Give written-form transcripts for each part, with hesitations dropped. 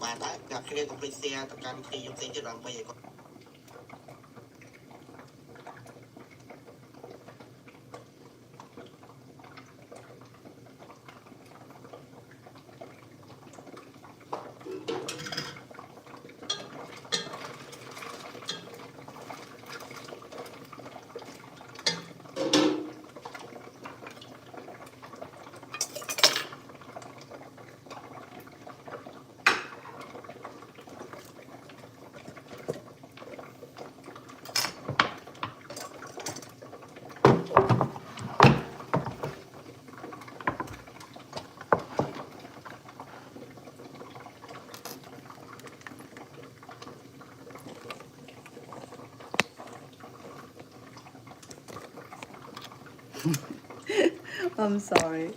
bạn đấy gặp khi comprise tập can khi dùng cho làm bây giờ I'm sorry.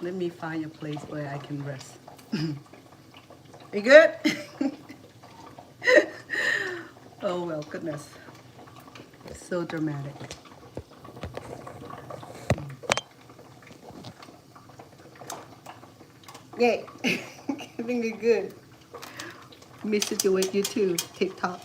Let me find a place where I can rest. You good? Oh, well, goodness. So dramatic. Yay. I think you're good. Me situate you too, TikTok.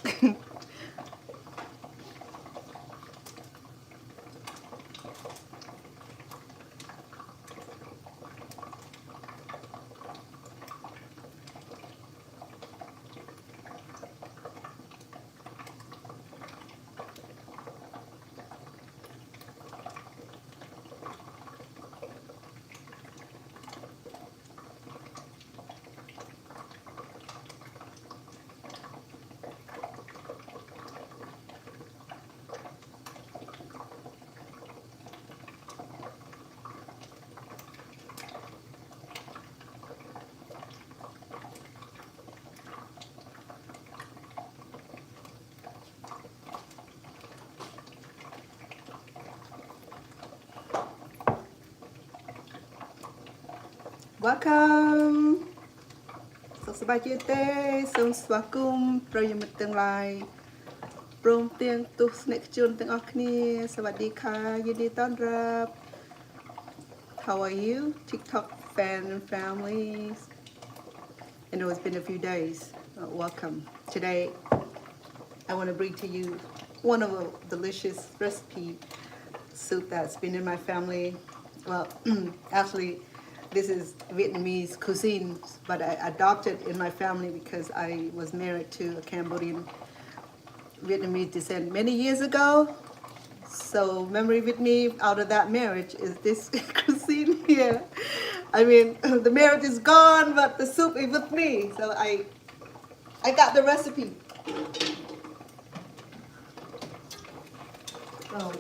Welcome សុខសប្បាយជាទេសូមស្វាគមន៍ប្រិយមិត្តទាំងឡាយព្រមទាំងទស្សនិកជនទាំងអស់គ្នាសวัสดีค่ะยินดีต้อนรับ How are you TikTok fan and families I know it's been a few days welcome today I want to bring to you one of a delicious recipe soup that's been in my family well actually this is Vietnamese cuisine, but I adopted in my family because I was married to a Cambodian Vietnamese descent many years ago. So memory with me out of that marriage is this cuisine here. I mean, the marriage is gone, but the soup is with me. So I got the recipe. Oh.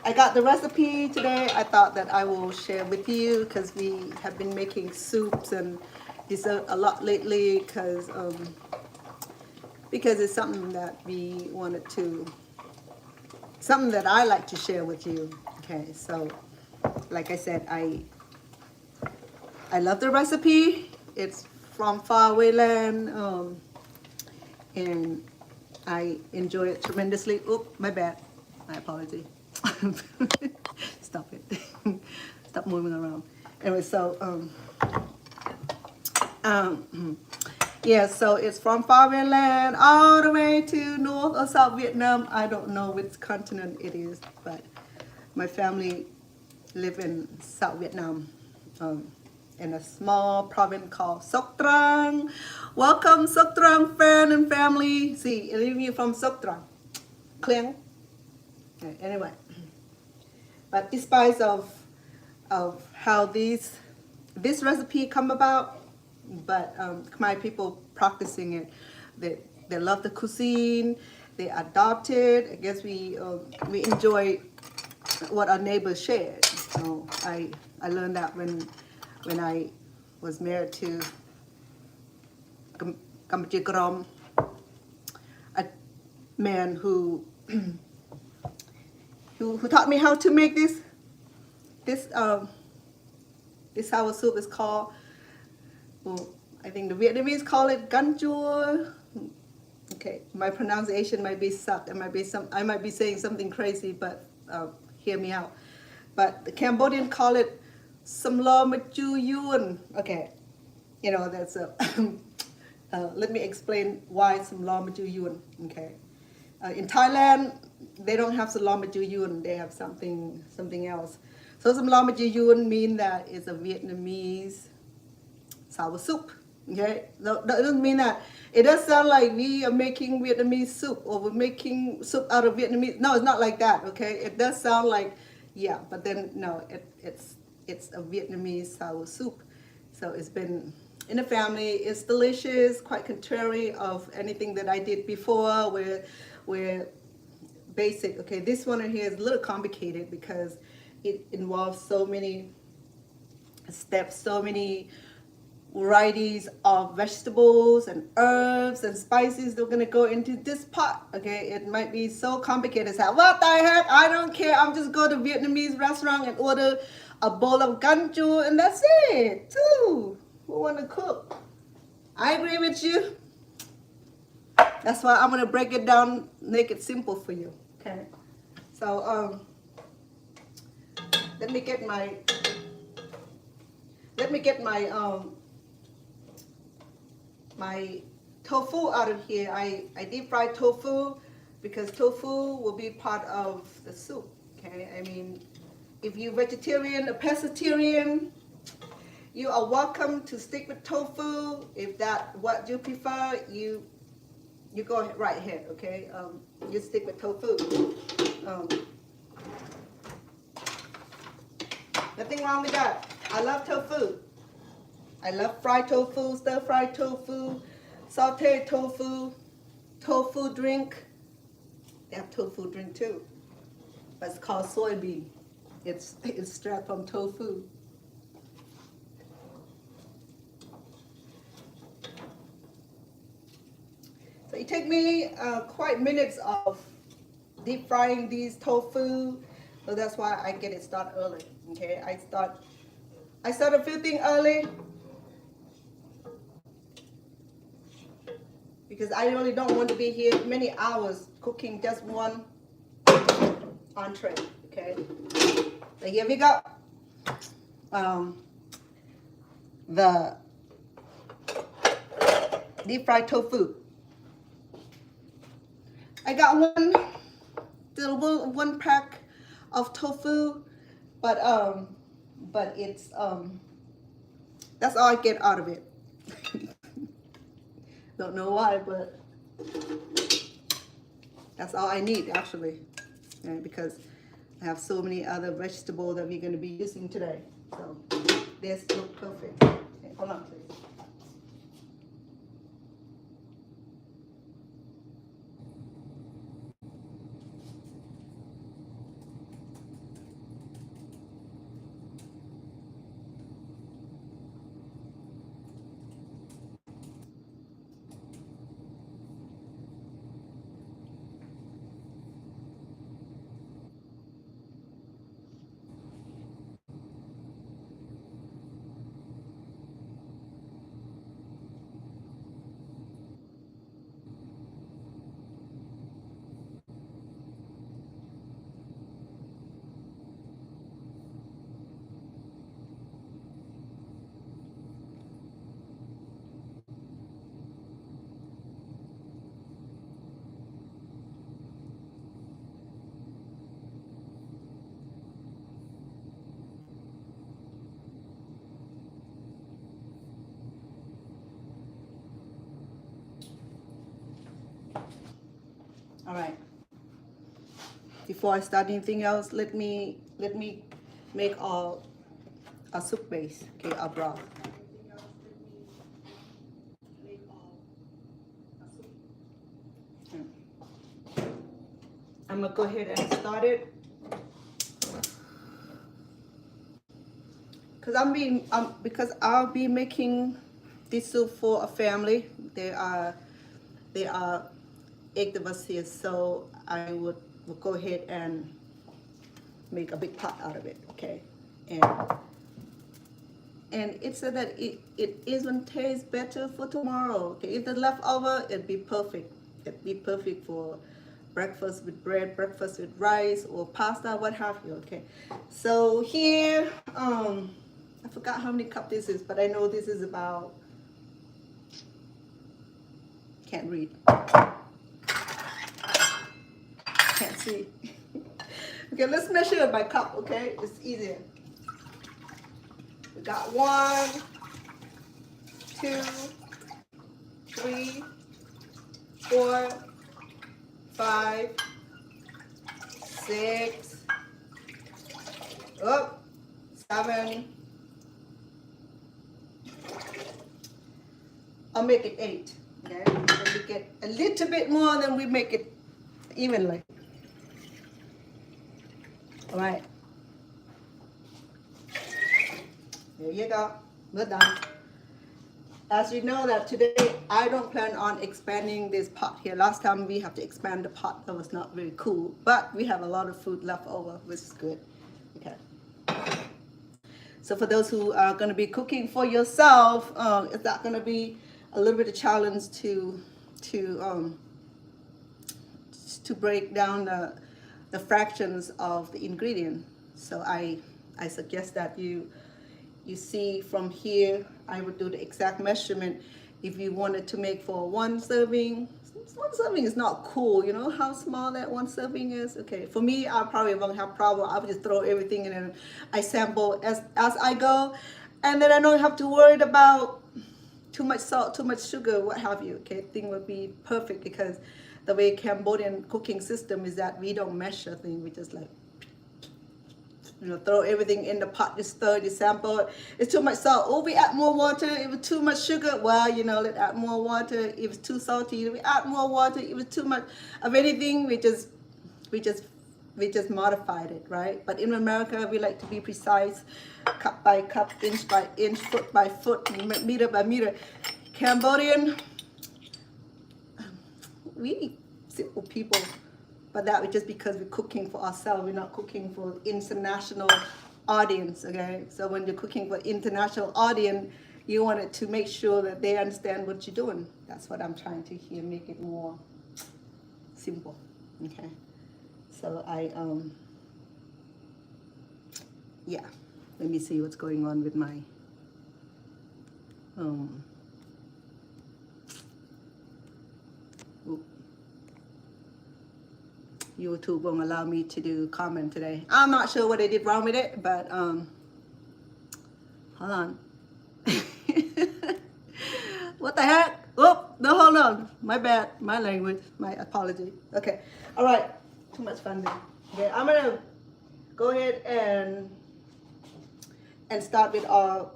I got the recipe today. I thought that I will share with you because we have been making soups and dessert a lot lately because it's something that we wanted to, something that I like to share with you. Okay, so like I said, I love the recipe. It's from faraway land and I enjoy it tremendously. Oop, my bad. My apology. Stop it. Stop moving around. Anyway, so yeah, so it's from faraway land all the way to North or South Vietnam. I don't know which continent it is, but my family live in South Vietnam, in a small province called Sok Trang. Welcome, Sok Trang fan and family. See, any of you from Sok Trang? Clear? Okay, anyway. But despite of how this recipe come about, but Khmer people practicing it, they love the cuisine, they adopt it. I guess we enjoy what our neighbors shared. So I learned that when I was married to Khmer Krom, a man who taught me how to make this sour soup is called, well, I think the Vietnamese call it gan chua. Okay, my pronunciation might be sucked. I might be saying something crazy, but hear me out. But the Cambodian call it Somlor Machu Yourn. Okay, you know, that's a, let me explain why Somlor Machu Yourn, okay. In Thailand, they don't have Somlor Machu Yourn, they have something else. So Somlor Machu Yourn mean that it's a Vietnamese sour soup, okay. That doesn't mean that, it does sound like we are making Vietnamese soup or we're making soup out of Vietnamese. No, it's not like that, okay. It does sound like, yeah, but then no, it's a Vietnamese sour soup. So it's been in the family. It's delicious, quite contrary of anything that I did before, where basic. Okay, this one here is a little complicated because it involves so many steps, so many varieties of vegetables and herbs and spices that are gonna go into this pot. Okay, it might be so complicated. So what the heck? I don't care. I'm just go to Vietnamese restaurant and order a bowl of ganju and that's it. Too. Who wanna cook? I agree with you. That's why I'm gonna break it down, make it simple for you. Okay. So let me get my my tofu out of here. I deep fry tofu because tofu will be part of the soup. Okay, I mean, if you're vegetarian or pescatarian, you are welcome to stick with tofu. If that's what you prefer, you go right ahead. Okay, you stick with tofu. Nothing wrong with that. I love tofu. I love fried tofu, stir-fried tofu, sauteed tofu, tofu drink. They have tofu drink too, but it's called soybean. It's straight from tofu. So it take me quite minutes of deep frying these tofu, so that's why I get it started early. Okay, I start a few things early because I really don't want to be here many hours cooking just one entree. Okay, so here we go. The deep fried tofu. I got one pack of tofu, but it's that's all I get out of it. Don't know why, but that's all I need actually, because I have so many other vegetables that we're going to be using today. So this looks perfect. Okay, hold on, please. All right. Before I start anything else, let me make a soup base. Okay, a broth. I'm gonna go ahead and start it because I'll be making this soup for a family. There are 8 of us here, so I will go ahead and make a big pot out of it. Okay, and it said that it even tastes better for tomorrow. Okay, if the leftover, it'd be perfect. It'd be perfect for breakfast with bread, breakfast with rice or pasta, what have you. Okay, so here I forgot how many cups this is, but I know this is about can't read. Can't see. Okay, let's measure it by cup, okay? It's easier. We got 1, 2, 3, 4, 5, 6, 7. I'll make it 8. Okay, so we get a little bit more, then we make it evenly. All right. There you go. We're done. As you know that today, I don't plan on expanding this pot here. Last time we have to expand the pot. That was not very cool. But we have a lot of food left over, which is good. Okay. So for those who are going to be cooking for yourself, it's not going to be a little bit of challenge to break down the fractions of the ingredient. So I suggest that you see from here, I would do the exact measurement. If you wanted to make for 1 serving, 1 serving is not cool. You know how small that 1 serving is? Okay, for me, I probably won't have problem. I would just throw everything in and I sample as I go. And then I don't have to worry about too much salt, too much sugar, what have you. Okay, thing would be perfect because the way Cambodian cooking system is that we don't measure things. We just like, you know, throw everything in the pot, just stir, just sample it. It's too much salt. Oh, we add more water. If it's too much sugar, well, you know, let's add more water. If it's too salty, we add more water. If it's too much of anything, we just modified it, right? But in America, we like to be precise, cup by cup, inch by inch, foot by foot, meter by meter. Cambodian, we simple people. But that was just because we're cooking for ourselves. We're not cooking for international audience, okay? So when you're cooking for international audience, you wanted to make sure that they understand what you're doing. That's what I'm trying to here, make it more simple, okay? So yeah, let me see what's going on with my, YouTube won't allow me to do comment today. I'm not sure what I did wrong with it, but hold on. What the heck? Oh, no, hold on. My bad. My language. My apology. Okay. All right. Too much fun there. Okay, I'm gonna go ahead and start with our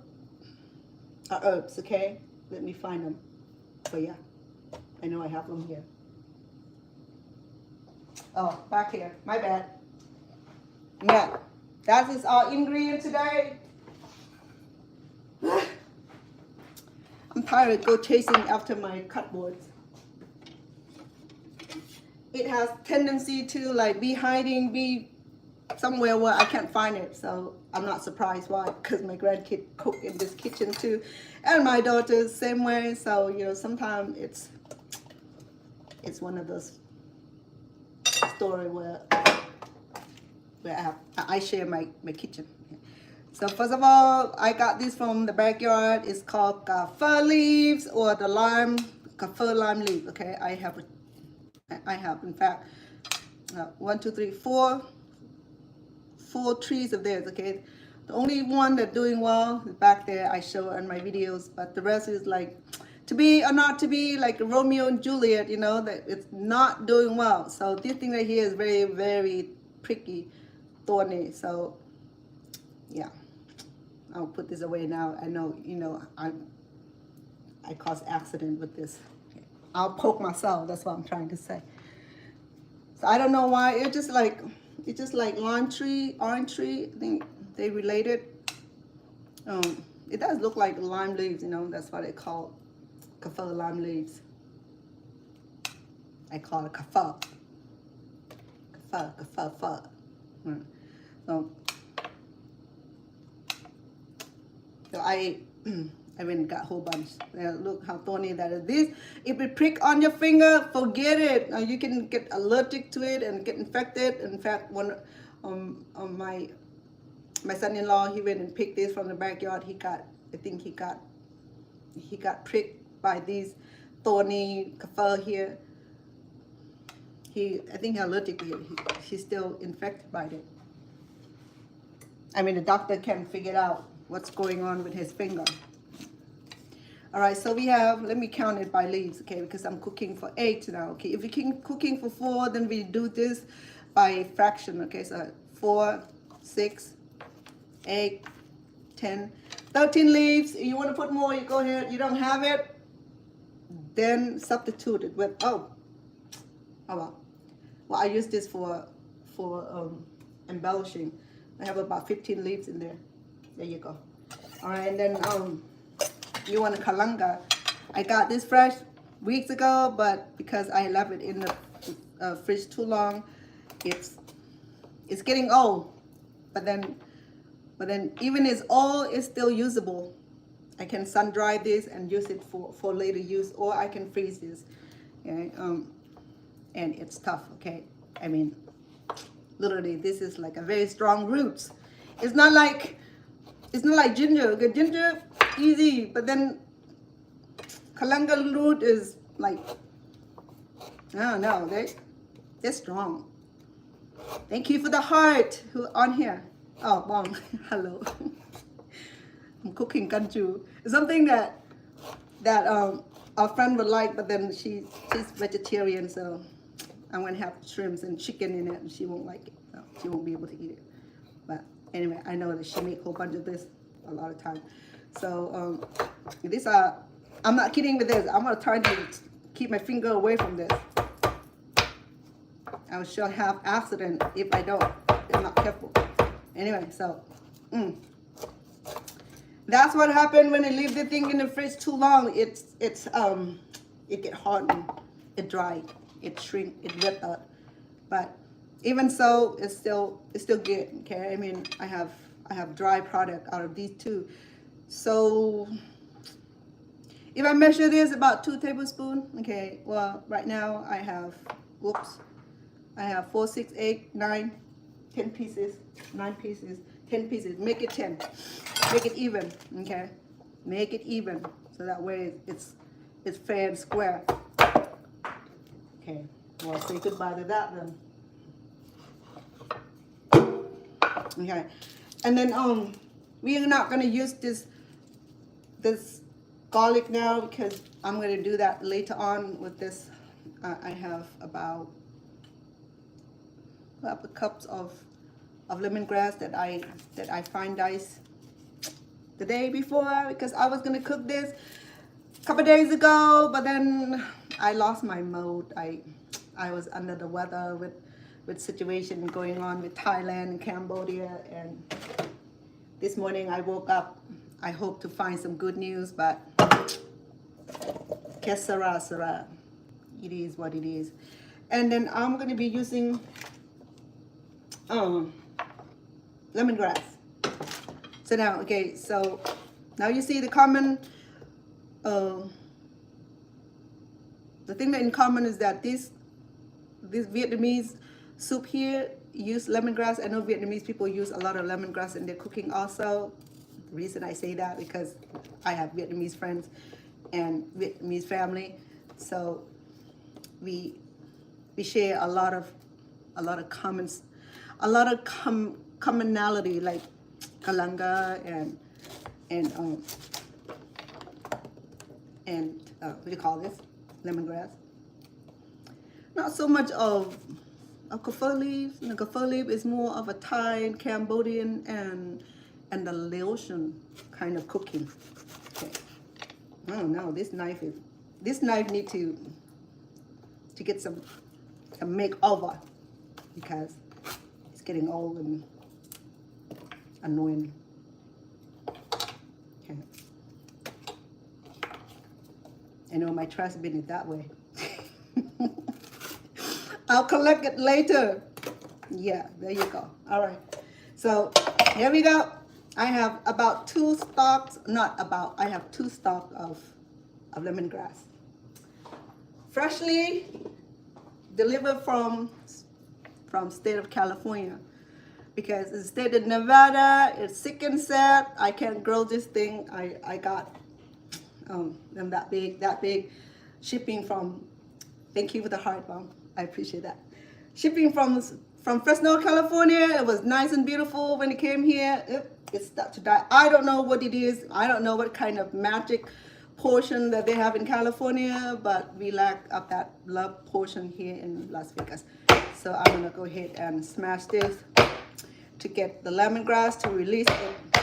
herbs. Okay. Let me find them for you. I know I have them here. Oh, back here. My bad. Yeah, that is our ingredient today. I'm tired of go chasing after my cupboards. It has tendency to like be hiding, be somewhere where I can't find it. So I'm not surprised why, because my grandkid cook in this kitchen too, and my daughter's same way. So you know, sometimes it's one of those story where I share my kitchen. So first of all, I got this from the backyard. It's called kaffir leaves or the kaffir lime leaf. Okay, I have in fact 1, 2, 3, 4 trees of theirs. Okay, the only one that's doing well is back there. I show in my videos, but the rest is like to be or not to be, like Romeo and Juliet, you know, that it's not doing well. So this thing right here is very, very pricky, thorny. So yeah, I'll put this away now. I know, you know, I caused accident with this. I'll poke myself. That's what I'm trying to say. So I don't know why. It's just like lime tree, orange tree. I think they related. It does look like lime leaves, you know. That's what they call kaffir lime leaves. I call it kaffir. Kaffir. So I went and got a whole bunch. Look how thorny that is. This, if it prick on your finger, forget it. You can get allergic to it and get infected. In fact, one my son-in-law, he went and picked this from the backyard. I think he got pricked by these thorny kafir here. I think he's allergic to it. He's still infected by it. I mean, the doctor can't figure out what's going on with his finger. All right, so we have, let me count it by leaves, okay, because I'm cooking for 8 now, okay. If you're cooking for 4, then we do this by fraction, okay. So 4, 6, 8, 10, 13 leaves. If you want to put more, you go ahead. You don't have it, then substitute it with, oh well. Well, I use this for embellishing. I have about 15 leaves in there. There you go. All right, and then you want a kalanga. I got this fresh weeks ago, but because I left it in the fridge too long, it's getting old. But then even it's old, it's still usable. I can sun dry this and use it for later use, or I can freeze this. Okay? And it's tough. Okay, I mean, literally, this is like a very strong roots. It's not like ginger. Okay, ginger easy, but then kalanga root is like, I don't know, they're strong. Thank you for the heart who on here. Oh, Bong, hello. I'm cooking kanju. It's something that our friend would like, but then she's vegetarian, so I'm gonna have shrimps and chicken in it, and she won't like it, so she won't be able to eat it. But anyway, I know that she make a whole bunch of this a lot of time. So these are, I'm not kidding with this. I'm gonna try to keep my finger away from this. I shall have accident if I don't. I'm not careful. Anyway, so that's what happened when I leave the thing in the fridge too long. It get hardened, it dry, it shrink, it wet up. But even so, it's still good. Okay, I mean, I have dry product out of these two. So if I measure this, about 2 tablespoons. Okay, well, right now I have, whoops, I have 4, 6, 8, 9, 10 pieces, 9 pieces, 10 pieces. Make it 10. Make it even. Okay, make it even so that way it's fair and square. Okay, well, say goodbye to that then. Okay, and then we are not gonna use this garlic now because I'm gonna do that later on with this. I have about a couple cups of lemongrass that I fine diced the day before because I was gonna cook this a couple days ago, but then I lost my mode. I was under the weather with situation going on with Thailand and Cambodia, and this morning I woke up. I hope to find some good news, but que sera, sera. It is what it is. And then I'm going to be using lemongrass. So now, okay, so now you see the common, the thing that in common is that this Vietnamese soup here use lemongrass. I know Vietnamese people use a lot of lemongrass in their cooking also. The reason I say that because I have Vietnamese friends and Vietnamese family, so we share a lot of comments, a lot of commonality, like kalanga and what do you call this, lemongrass. Not so much of kaffir leaf. The kaffir leaf is more of a Thai, Cambodian, and the Laotian kind of cooking. Okay. I don't know. This knife needs to get some makeover because it's getting old and annoying. Okay. I know my trash bin is that way. I'll collect it later. Yeah, there you go. All right. So here we go. I have about 2 stalks, I have 2 stalks of lemongrass. Freshly delivered from state of California. Because the state of Nevada is sick and sad. I can't grow this thing. I got them that big shipping from, thank you for the heart, Mom. I appreciate that. Shipping from Fresno, California. It was nice and beautiful when it came here. It started to die. I don't know what it is. I don't know what kind of magic portion that they have in California, but we lack of that love portion here in Las Vegas. So I'm gonna go ahead and smash this to get the lemongrass to release the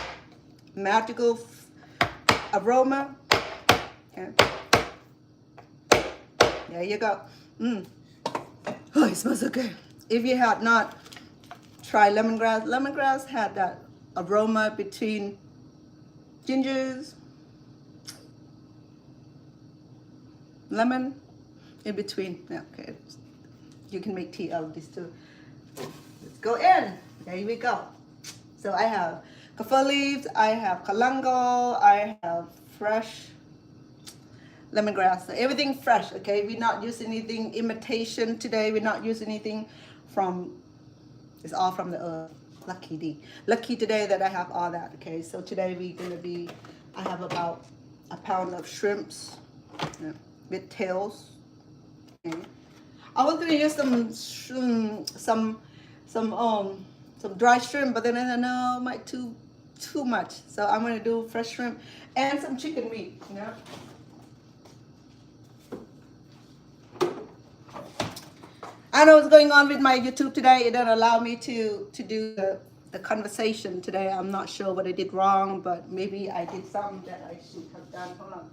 magical aroma. Okay. There you go. Oh, it smells so good. If you had not tried lemongrass, lemongrass had that aroma between gingers, lemon, in between. Yeah, okay. You can make tea out of this too. Let's go in. There we go. So I have kaffir leaves, I have kalango, I have fresh lemongrass. So everything fresh, okay? We're not using anything imitation today. We're not using anything from, it's all from the earth. Lucky today that I have all that, okay? So today we're gonna be, I have about a pound of shrimps, with tails. Okay. I was gonna use some dry shrimp, but then I said no, might too much. So I'm gonna do fresh shrimp and some chicken meat. Yeah. I know what's going on with my YouTube today. It didn't allow me to do the conversation today. I'm not sure what I did wrong, but maybe I did something that I should have done. Hold on.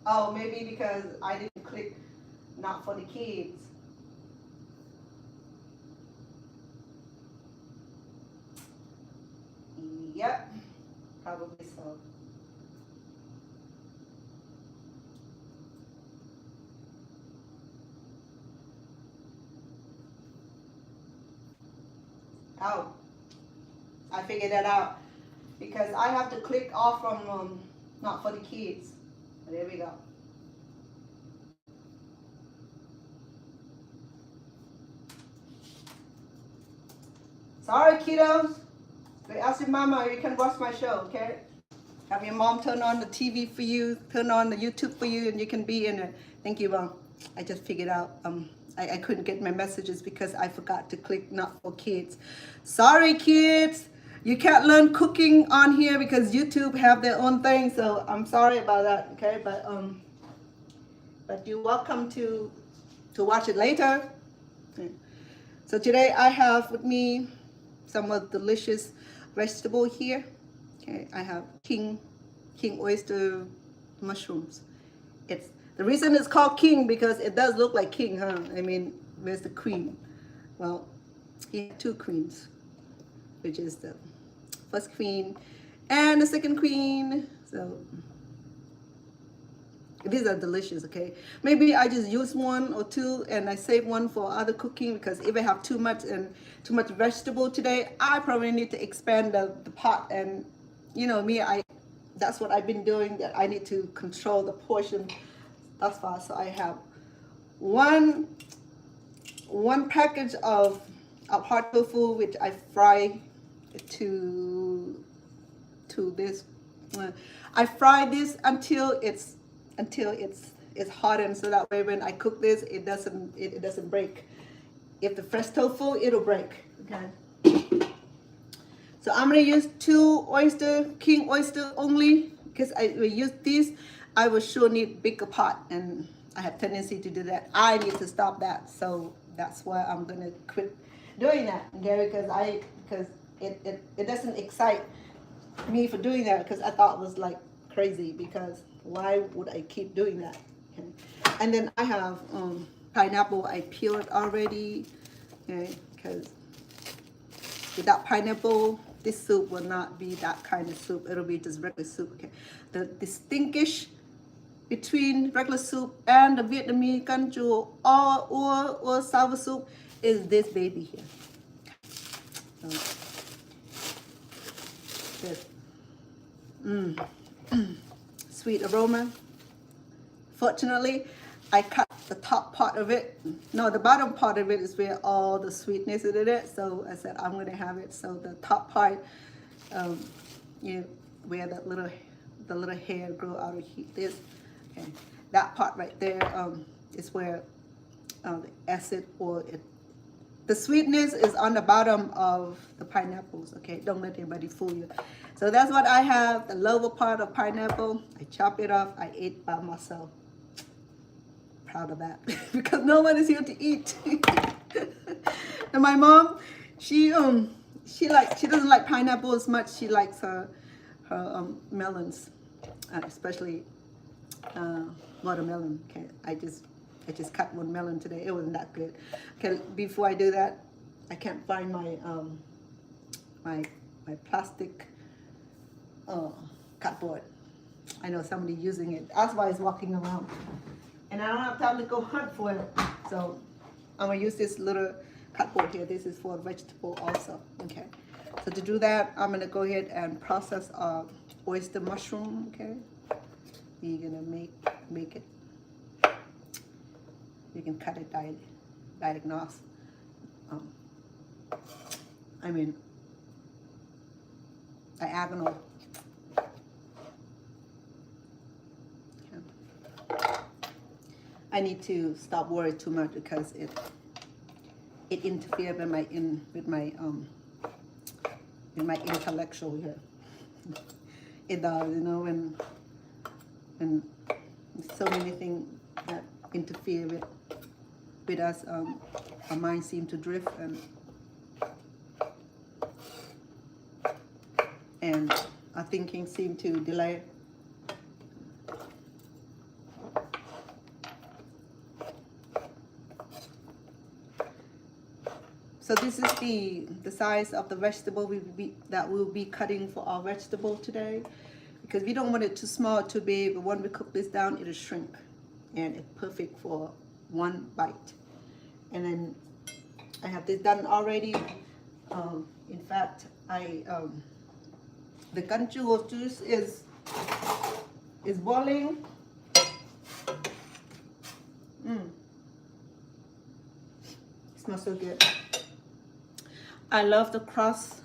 Oh, maybe because I didn't click not for the kids. Yep, probably so. Oh, I figured that out because I have to click off from not for the kids. There we go. Sorry, kiddos. They ask your mama, you can watch my show, okay? Have your mom turn on the TV for you, turn on the YouTube for you, and you can be in it. Thank you, Mom. I just figured out I couldn't get my messages because I forgot to click not for kids. Sorry, kids. You can't learn cooking on here because YouTube have their own thing, so I'm sorry about that, okay? But you're welcome to watch it later. Okay. So today I have with me some of the delicious vegetable here. Okay, I have king oyster mushrooms. It's the reason it's called king because it does look like king, huh? I mean, where's the queen? Well, he had two queens, which is the first queen and the second queen. So these are delicious, okay? Maybe I just use one or two and I save one for other cooking because if I have too much vegetable today, I probably need to expand the pot. And you know me, that's what I've been doing, that I need to control the portion thus far. So I have one package of hot tofu, which I fry to this. I fry this until it's hardened, so that way when I cook this, it doesn't break. If the fresh tofu, it'll break. Okay. So I'm gonna use two king oyster only because I will use these. I will sure need bigger pot, and I have tendency to do that. I need to stop that, so that's why I'm gonna quit doing that. Okay, because it doesn't excite me for doing that because I thought it was like crazy because why would I keep doing that? Okay. And then I have pineapple. I peeled it already. Okay, because without pineapple, this soup will not be that kind of soup. It'll be just regular soup. Okay. The distinguish between regular soup and the Vietnamese canh chua or sour soup is this baby here. This. Sweet aroma. Fortunately, I cut the top part of it. No, the bottom part of it is where all the sweetness is in it. So I said I'm going to have it. So the top part, where the little hair grow out of this, Okay, that part right there is where the acid or the sweetness is on the bottom of the pineapples. Okay, don't let anybody fool you. So that's what I have, the lower part of pineapple. I chop it off. I ate by myself. Proud of that because no one is here to eat. And my mom, she doesn't like pineapple as much. She likes her melons, especially watermelon. Okay, I just cut one melon today. It wasn't that good. Okay, before I do that, I can't find my my plastic cardboard. I know somebody using it. That's why it's walking around. And I don't have time to go hunt for it. So I'm gonna use this little cardboard here. This is for vegetable also. Okay. So to do that, I'm gonna go ahead and process oyster mushroom. Okay. You're gonna make it. You can cut it diagonals. Diagonal. I need to stop worrying too much because it interferes with my intellectual here. It does, you know, when so many things that interfere with us, our mind seem to drift and our thinking seem to delay. So this is the size of the vegetable that we'll be cutting for our vegetable today, because we don't want it too small, too big. But when we cook this down, it'll shrink, and it's perfect for one bite. And then I have this done already. In fact, the ganchu juice is boiling. It smells so good. I love the cross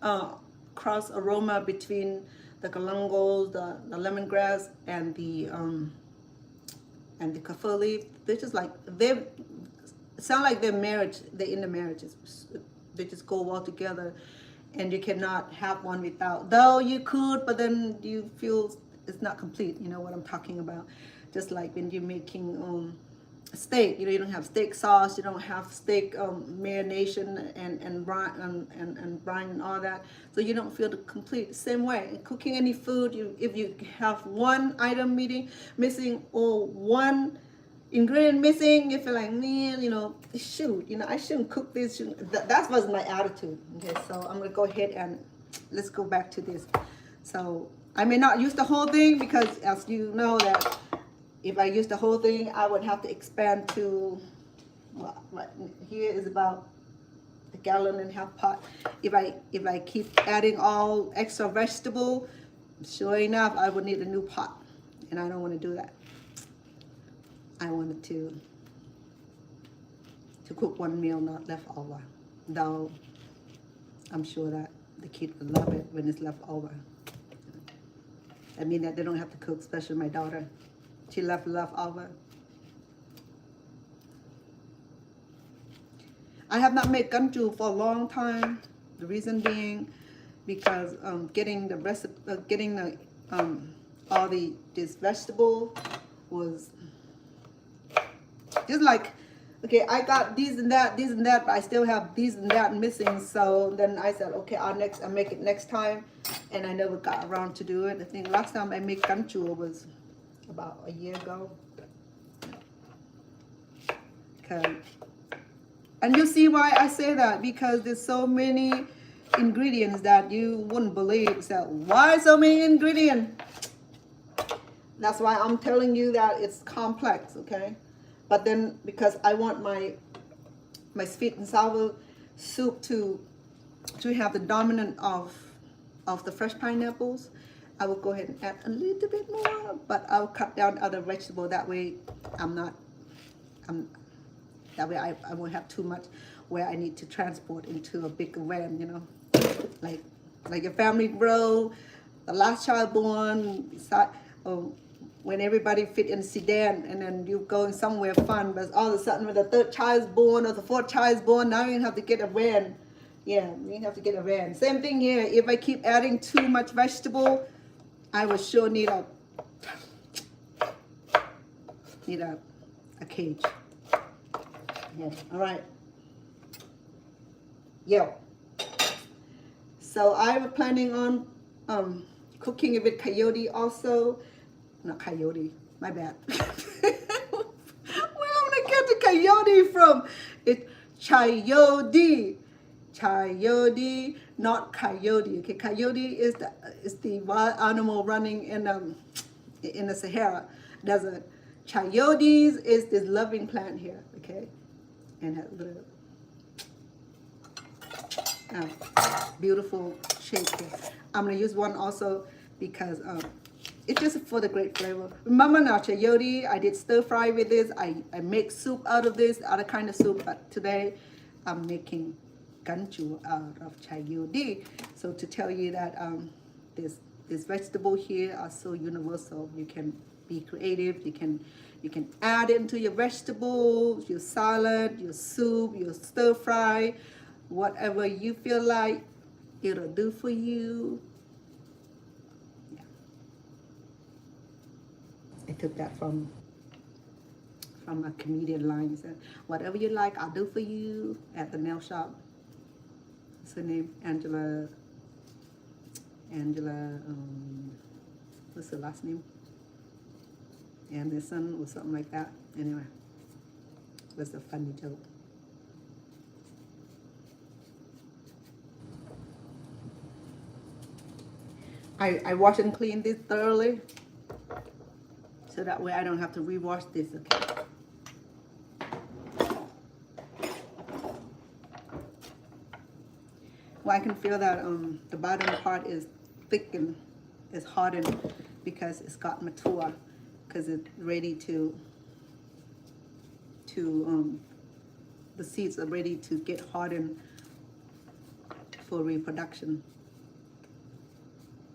aroma between the galangal, the lemongrass, and the kaffir leaf. They're just like sound like they're in the marriages. They just go well together, and you cannot have one without. Though you could, but then you feel it's not complete. You know what I'm talking about? Just like when you're making steak, you know, you don't have steak sauce, you don't have steak marination and brine and all that, so you don't feel the complete. Same way in cooking any food, if you have one item missing or one ingredient missing, you feel like, man, you know, shoot, you know, I shouldn't cook this. That was my attitude. Okay, so I'm gonna go ahead and let's go back to this. So I may not use the whole thing because, as you know, that if I use the whole thing, I would have to expand to, well, right here is about a gallon and a half pot. If I keep adding all extra vegetable, sure enough, I would need a new pot, and I don't want to do that. I wanted to cook one meal, not leftover. Though I'm sure that the kids will love it when it's left over. I mean that they don't have to cook, especially my daughter. She left over. I have not made ganchu for a long time. The reason being because getting the recipe, all this vegetable was just like, okay, I got these and that, but I still have these and that missing. So then I said, okay, I'll make it next time, and I never got around to do it. I think last time I made ganchu was about a year ago. Okay. And you see why I say that, because there's so many ingredients that you wouldn't believe. So why so many ingredients? That's why I'm telling you that it's complex, okay? But then because I want my sweet and sour soup to have the dominant of the fresh pineapples, I will go ahead and add a little bit more, but I'll cut down other vegetables. That way I won't have too much where I need to transport into a big van, you know, like a family grow, the last child born, when everybody fit in a sedan and then you going somewhere fun, but all of a sudden when the third child is born or the fourth child is born, now you have to get a van. Yeah, you have to get a van. Same thing here. If I keep adding too much vegetable, I will sure need a cage. Yeah, all right. Yeah. So I'm planning on cooking it with coyote also. Not coyote, my bad. Where am I gonna get the coyote from? It's chayote. Chayote, not coyote. Okay, coyote is the wild animal running in the Sahara desert. Chayotes is this loving plant here, okay? And that little beautiful shape here. I'm gonna use one also because it's just for the great flavor. Remember now, chayote, I did stir fry with this. I make soup out of this, other kind of soup, but today I'm making ganju out of chayote. So to tell you that this vegetable here are so universal. You can be creative. You can add it into your vegetables, your salad, your soup, your stir fry, whatever you feel like it'll do for you. Yeah. I took that from a comedian line. He said, "Whatever you like, I'll do for you." At the nail shop. What's her name? Angela. What's her last name? Anderson or something like that. Anyway, it was a funny joke. I wash and clean this thoroughly, so that way I don't have to rewash this. Okay. Well, I can feel that the bottom part is thickened, is hardened because it's got mature, because it's ready to the seeds are ready to get hardened for reproduction.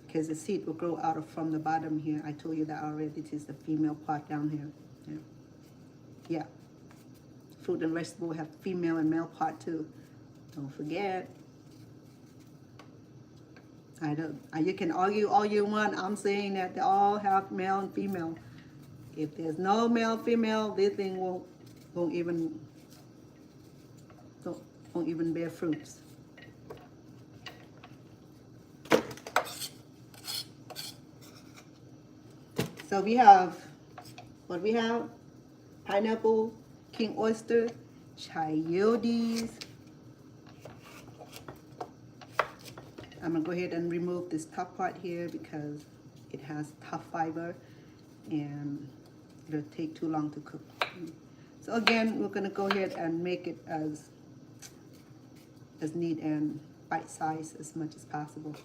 Because the seed will grow out from the bottom here. I told you that already. It is the female part down here. Yeah. Fruit and vegetable have female and male part too. Don't forget. You can argue all you want. I'm saying that they all have male and female. If there's no male, female, this thing won't even bear fruits. So we have what we have: pineapple, king oyster, chayotes. I'm gonna go ahead and remove this top part here because it has tough fiber and it'll take too long to cook. So again, we're gonna go ahead and make it as neat and bite-sized as much as possible.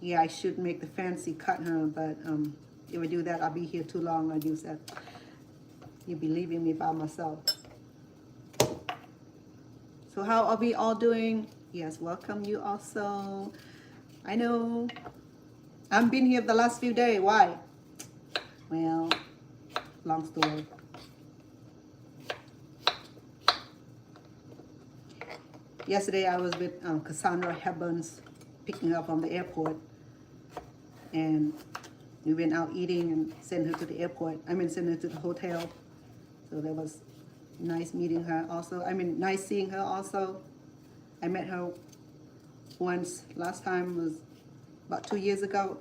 Yeah, I should make the fancy cut, but if I do that, I'll be here too long. I'll use that. You'll be leaving me by myself. So how are we all doing? Yes, welcome you also. I know. I've been here the last few days. Why? Well, long story. Yesterday I was with Cassandra Hepburn's picking her up from the airport. And we went out eating and sent her to the airport. Sent her to the hotel. So that was nice meeting her also. Nice seeing her also. I met her once. Last time was about 2 years ago.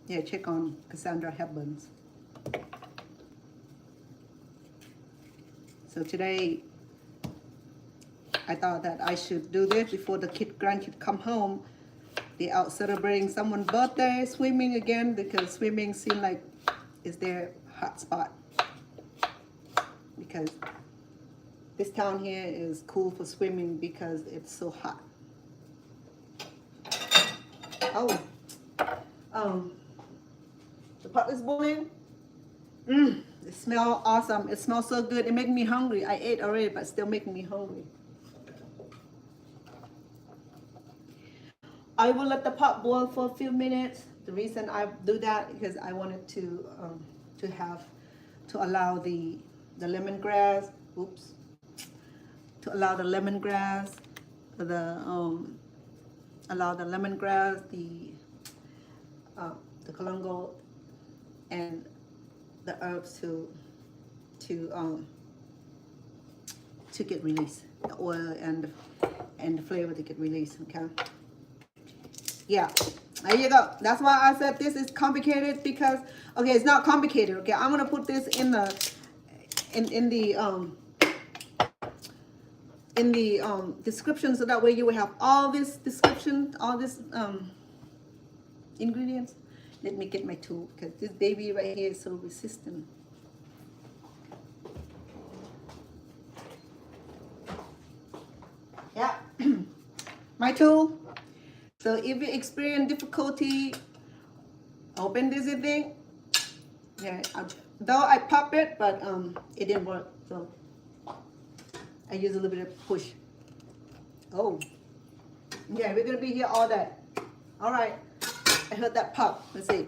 Yeah, check on Cassandra Hepburn's. So today, I thought that I should do this before the grandkids come home. They're out celebrating someone's birthday, swimming again, because swimming seems like is their hot spot. Because this town here is cool for swimming because it's so hot. Oh, the pot is boiling. It smells awesome. It smells so good. It makes me hungry. I ate already, but still making me hungry. I will let the pot boil for a few minutes. The reason I do that because I wanted to allow the lemongrass. Oops. To allow the lemongrass, the kalungo, and the herbs to get released, the oil and the flavor to get released. Okay. Yeah, there you go. That's why I said this is complicated because okay, it's not complicated. Okay, I'm gonna put this in the description so that way you will have all this description, all this ingredients. Let me get my tool because this baby right here is so resistant. Yeah, my tool. So if you experience difficulty, open this thing. Yeah, though I pop it, but it didn't work. So I use a little bit of push. Oh, yeah, we're gonna be here all day. All right, I heard that pop. Let's see.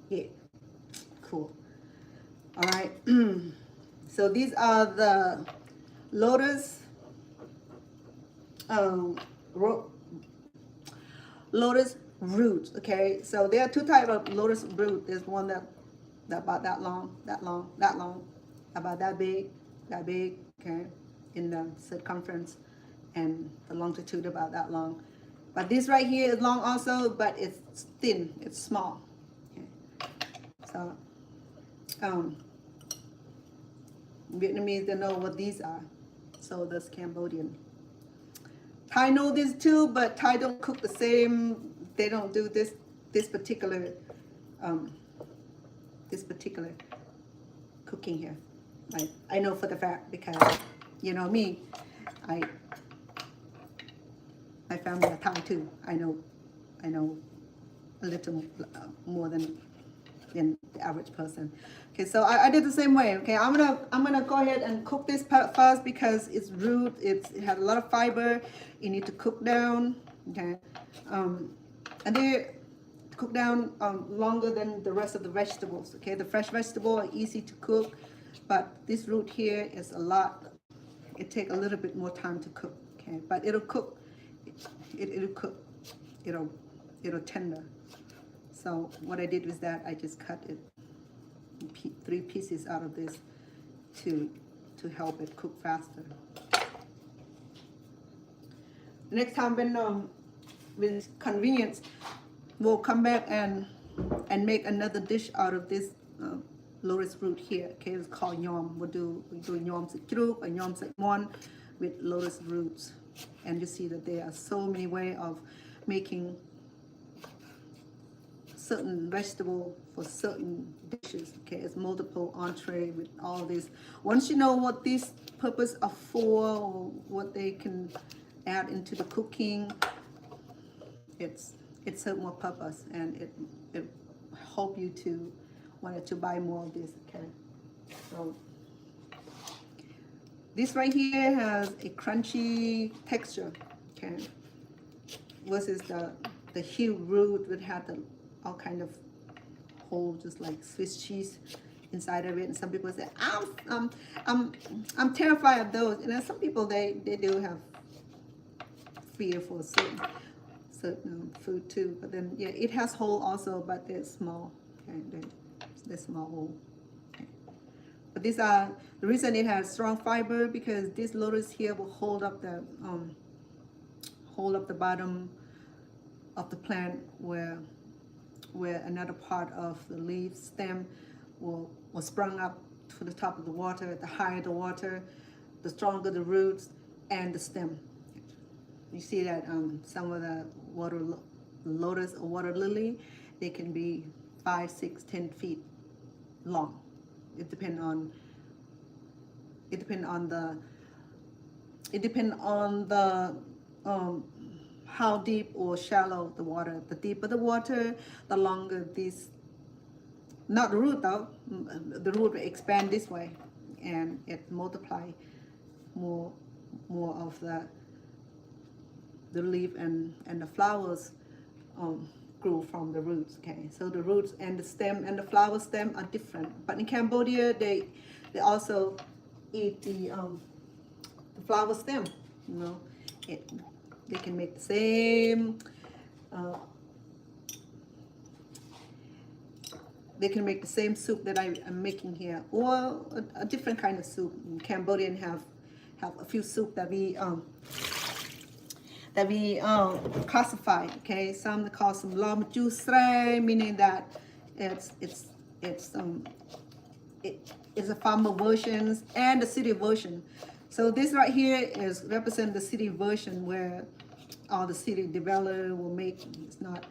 Yeah, cool. All right. So these are the lotus lotus roots. Okay, so there are two types of lotus root. There's one that about that long, about that big, okay, in the circumference, and the longitude about that long. But this right here is long also, but it's thin, it's small. Okay. So Vietnamese, they know what these are. So does Cambodian. Thai know this too, but Thai don't cook the same. They don't do this particular cooking here. I know for the fact because you know me, my family are Thai too. I know a little more than the average person. Okay, so I did the same way. Okay, I'm gonna go ahead and cook this first because it's root. It has a lot of fiber. You need to cook down. Okay, and they cook down longer than the rest of the vegetables. Okay, the fresh vegetable are easy to cook, but this root here is a lot. It takes a little bit more time to cook. Okay, but it'll cook. It'll cook. It'll tender. So what I did was that I just cut it 3 pieces out of this to help it cook faster. Next time when with convenience, we'll come back and make another dish out of this lotus root here. Okay, it's called yom. We'll do yom sik truk or yom sik mon with lotus roots, and you see that there are so many ways of making certain vegetable for certain dishes. Okay, it's multiple entree with all this. Once you know what these purpose are for or what they can add into the cooking, it serves more purpose, and it help you to wanted to buy more of this. Okay, so this right here has a crunchy texture. Okay, versus the huge root that had all kind of hole, just like Swiss cheese inside of it. And some people say, I'm terrified of those. And then some people they do have fear for certain food too. But then yeah, it has hole also, but they're small. Okay, they're small hole. Okay. But these are the reason it has strong fiber, because this lotus here will hold up the bottom of the plant where another part of the leaf stem will sprung up to the top of the water. The higher the water, the stronger the roots and the stem. You see that some of the lotus or water lily, they can be 5, 6, 10 feet long. It depends on the how deep or shallow the water. The deeper the water, the longer these, not the root though, the root will expand this way and it multiply more of the the leaf and the flowers grew from the roots. Okay, so the roots and the stem and the flower stem are different. But in Cambodia, they also eat the flower stem. You know, they can make the same. They can make the same soup that I'm making here, or a different kind of soup. In Cambodian have a few soup that we classify. Okay, some they call Somlor Machu Yourn, meaning that it's a farmer versions and the city version. So this right here is represent the city version where all the city developer will make. It's not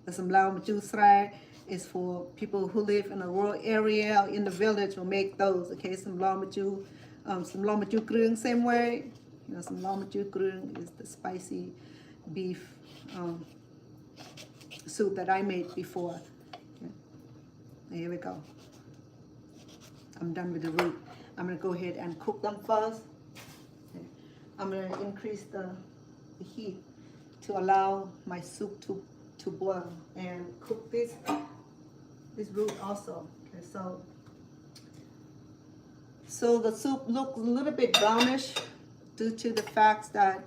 the Somlor Machu Yourn is for people who live in a rural area or in the village will make those. Okay, Somlor Machu Yourn same way. You know, Somlor Machu Yourn is the spicy beef soup that I made before. Okay. Here we go. I'm done with the root. I'm gonna go ahead and cook them first. Okay. I'm gonna increase the heat to allow my soup to boil and cook this root also. Okay, so the soup looks a little bit brownish due to the fact that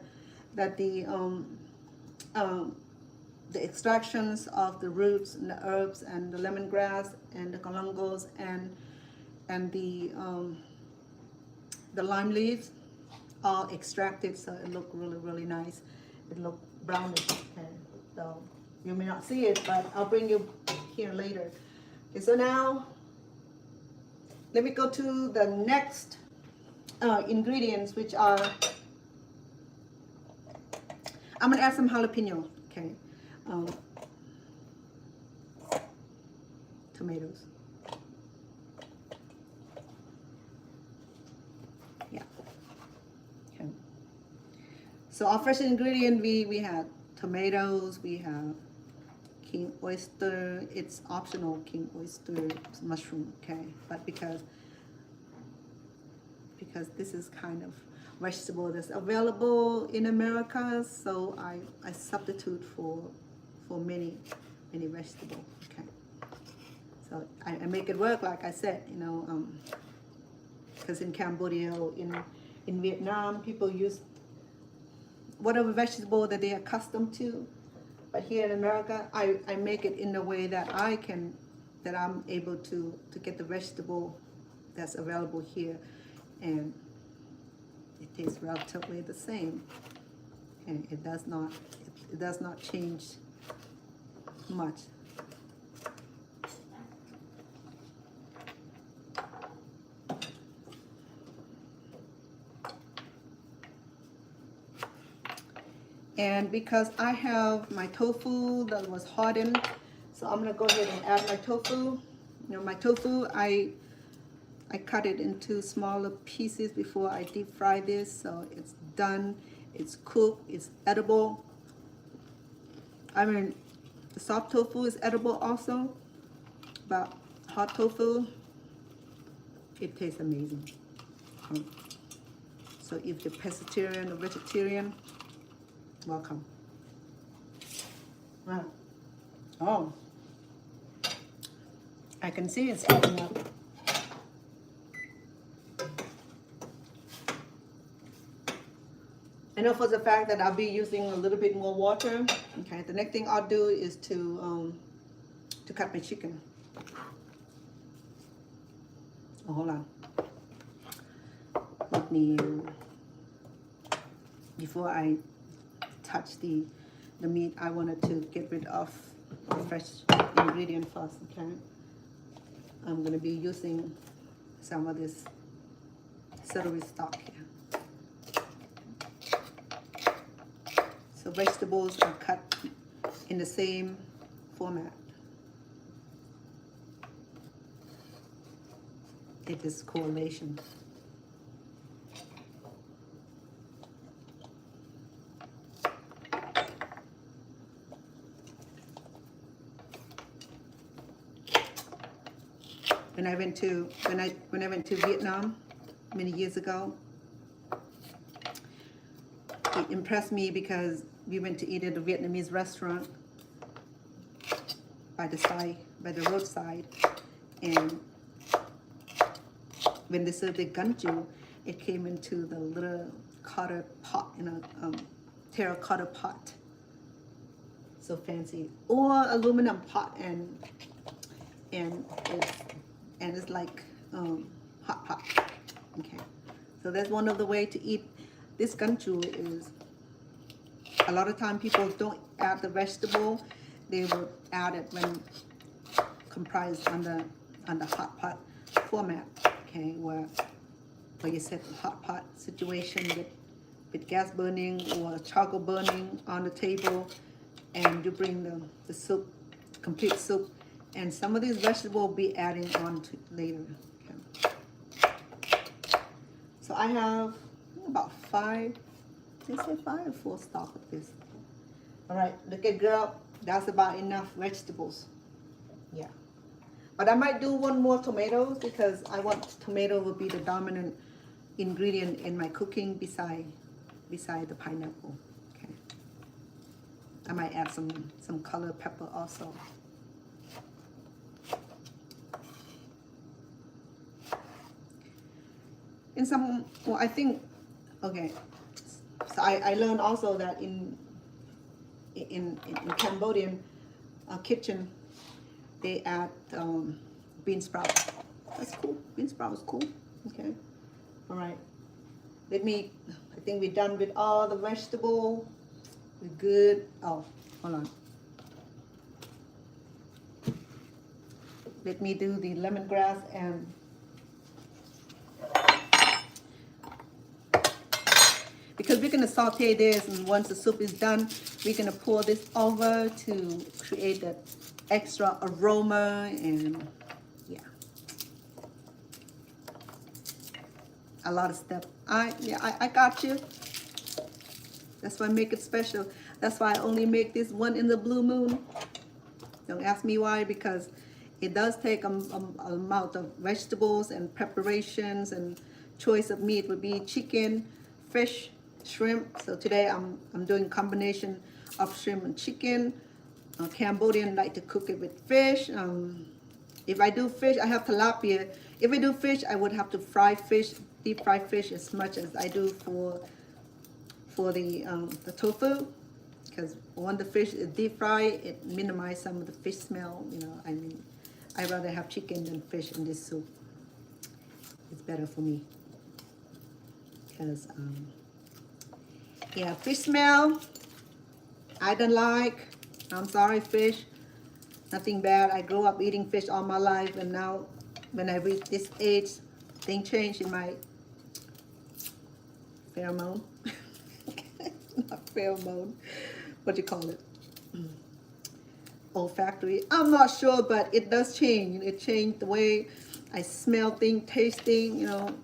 the extractions of the roots and the herbs and the lemongrass and the galangos and the lime leaves all extracted, so it looked really nice. It looked brownish. Okay, so you may not see it, but I'll bring you here later. Okay, so now let me go to the next ingredients, which are I'm gonna add some jalapeno. Okay, tomatoes. Yeah. Okay. So our first ingredient, we have tomatoes, we have king oyster. It's optional, king oyster mushroom. Okay, but because this is kind of vegetable that's available in America, so I substitute for many vegetables. Okay, so I make it work, like I said, you know, because in Cambodia or in Vietnam, people use whatever vegetable that they are accustomed to, but here in America, I make it in a way that I'm able to get the vegetable that's available here, and it tastes relatively the same, and it does not change much. And because I have my tofu that was hardened, so I'm gonna go ahead and add my tofu. You know, my tofu, I cut it into smaller pieces before I deep fry this, so it's done, it's cooked, it's edible. I mean, the soft tofu is edible also, but hot tofu, it tastes amazing. So if you're pescatarian or vegetarian, welcome. Wow. Oh, I can see it's heating up. I know for the fact that I'll be using a little bit more water. Okay, the next thing I'll do is to cut my chicken. Oh, hold on. Let me, before I touch the meat, I wanted to get rid of the fresh ingredient first. Okay, I'm going to be using some of this celery stock here. So vegetables are cut in the same format. It is correlation. When I went to Vietnam many years ago, it impressed me because we went to eat at a Vietnamese restaurant by the roadside, and when they served the ganju, it came into the little cotter pot, in a terracotta pot, so fancy, or aluminum pot, and it's like hot pot. Okay, so that's one of the way to eat this ganju. Is a lot of time people don't add the vegetable, they will add it when comprised on the hot pot format. Okay, where you set the hot pot situation with gas burning or charcoal burning on the table, and you bring the soup, complete soup, and some of these vegetables will be adding on to later. Okay. So I have about 5, did I say 5 or 4 stock of this? All right, look at girl, that's about enough vegetables. Yeah, but I might do one more tomatoes because I want tomato will be the dominant ingredient in my cooking beside the pineapple. Okay, I might add some colored pepper also. In some, well, I think, okay, so I learned also that in Cambodian kitchen, they add bean sprout. That's cool. Bean sprout is cool. Okay. All right. I think we're done with all the vegetable. We're good. Oh, hold on. Let me do the lemongrass and because we're going to saute this, and once the soup is done, we're going to pour this over to create that extra aroma, and yeah, a lot of stuff. I got you. That's why I make it special. That's why I only make this one in the blue moon. Don't ask me why, because it does take a amount of vegetables and preparations, and choice of meat would be chicken, fish, shrimp. So today I'm doing combination of shrimp and chicken. Cambodian like to cook it with fish. If I do fish, I have tilapia. If I do fish, I would have to fry fish, deep fry fish as much as I do for the tofu, because when the fish is deep fried, it minimizes some of the fish smell. You know, I mean, I'd rather have chicken than fish in this soup. It's better for me because yeah, fish smell I don't like. I'm sorry, fish. Nothing bad. I grew up eating fish all my life, and now when I reach this age, things change in my pheromone. Not pheromone. What do you call it? Olfactory. I'm not sure, but it does change. It changed the way I smell things, tasting, you know.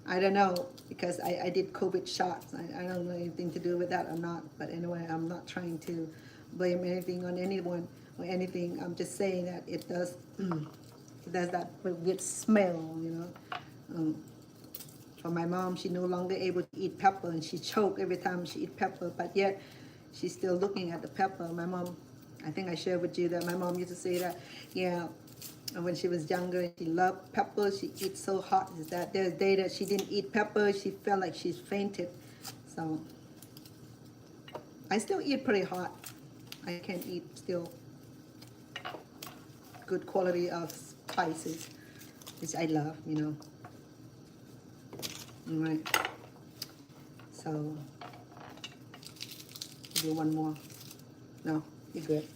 I don't know, because I did COVID shots. I don't know anything to do with that or not. But anyway, I'm not trying to blame anything on anyone or anything. I'm just saying that it does, it does that with smell, you know. For my mom, she no longer able to eat pepper, and she choked every time she eat pepper, but yet she's still looking at the pepper. My mom, I think I shared with you that my mom used to say that, yeah, when she was younger, she loved pepper. She eats so hot. Is that there's a day that she didn't eat pepper, she felt like she's fainted. So I still eat pretty hot. I can eat still good quality of spices, which I love, you know. All right. So do one more. No, you're good.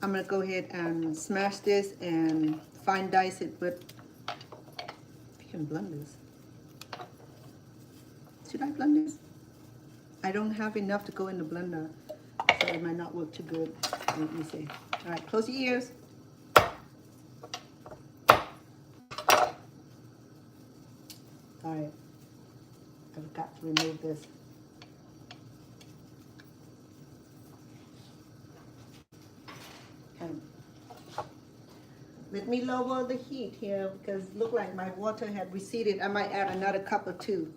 I'm gonna go ahead and smash this and fine dice it with, I can blend this. Should I blend this? I don't have enough to go in the blender, so it might not work too good. Let me see. All right, close your ears. All right, I've got to remove this. Let me lower the heat here because it looked like my water had receded. I might add another cup or two.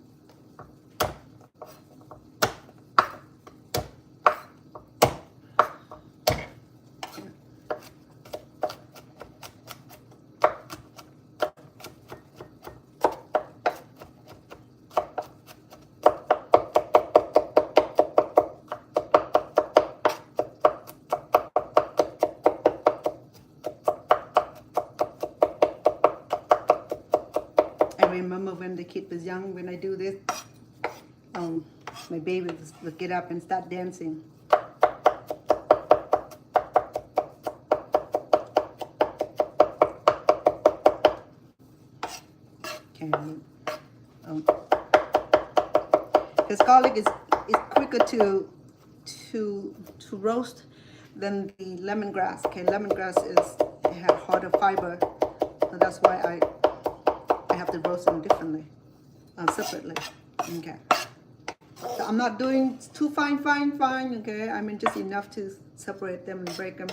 Remember when the kid was young, when I do this, my baby would get up and start dancing. Okay. Because garlic is quicker to roast than the lemongrass. Okay, lemongrass it has harder fiber, so that's why I have to roast them differently, separately. Okay. So I'm not doing too fine, okay? I mean just enough to separate them and break them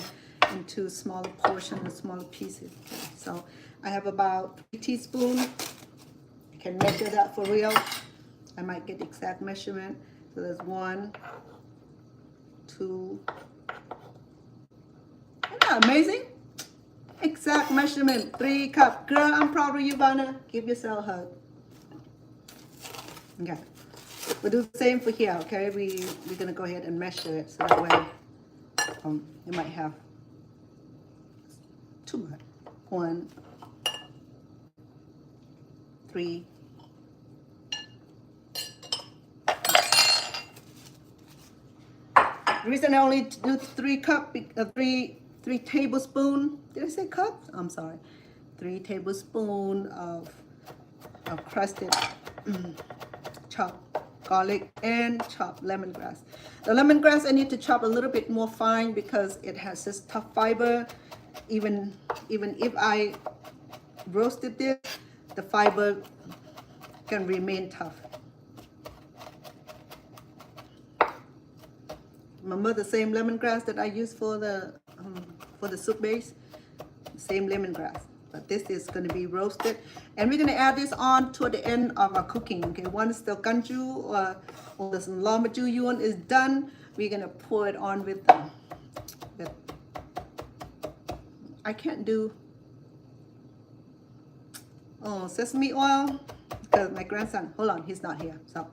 into smaller portions, smaller pieces. Okay. So I have about 3 teaspoons. I can measure that for real. I might get the exact measurement. So there's 1, 2. Isn't that amazing? Exact measurement, 3 cups. Girl, I'm proud of you, Vanna. Give yourself a hug. Okay. We'll do the same for here, okay? We're gonna go ahead and measure it so that way you might have too much. 1, 3. The reason I only do 3 cups, 3 tablespoons. Did I say cups? I'm sorry. 3 tablespoons of crusted chopped garlic and chopped lemongrass. The lemongrass I need to chop a little bit more fine because it has this tough fiber. Even if I roasted this, the fiber can remain tough. Remember the same lemongrass that I use for the soup base? Same lemongrass. But this is going to be roasted. And we're going to add this on toward the end of our cooking. Okay, once the ganju or the Somlor Machu Yourn is done, we're going to pour it on with I can't do sesame oil because my grandson, hold on, he's not here. So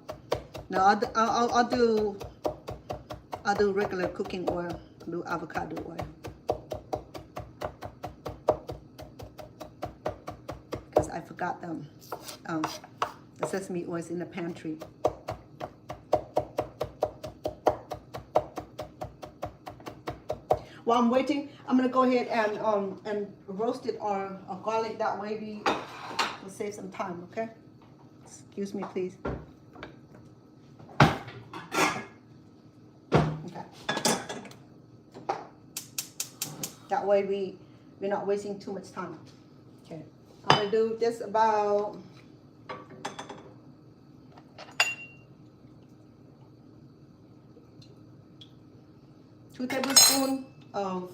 no, I'll do regular cooking oil. I'll do avocado oil. I forgot the sesame oil is in the pantry. While I'm waiting, I'm gonna go ahead and roast it our garlic. That way we'll save some time. Okay? Excuse me, please. Okay. That way we're not wasting too much time. Okay. I'm gonna do just about 2 tablespoons of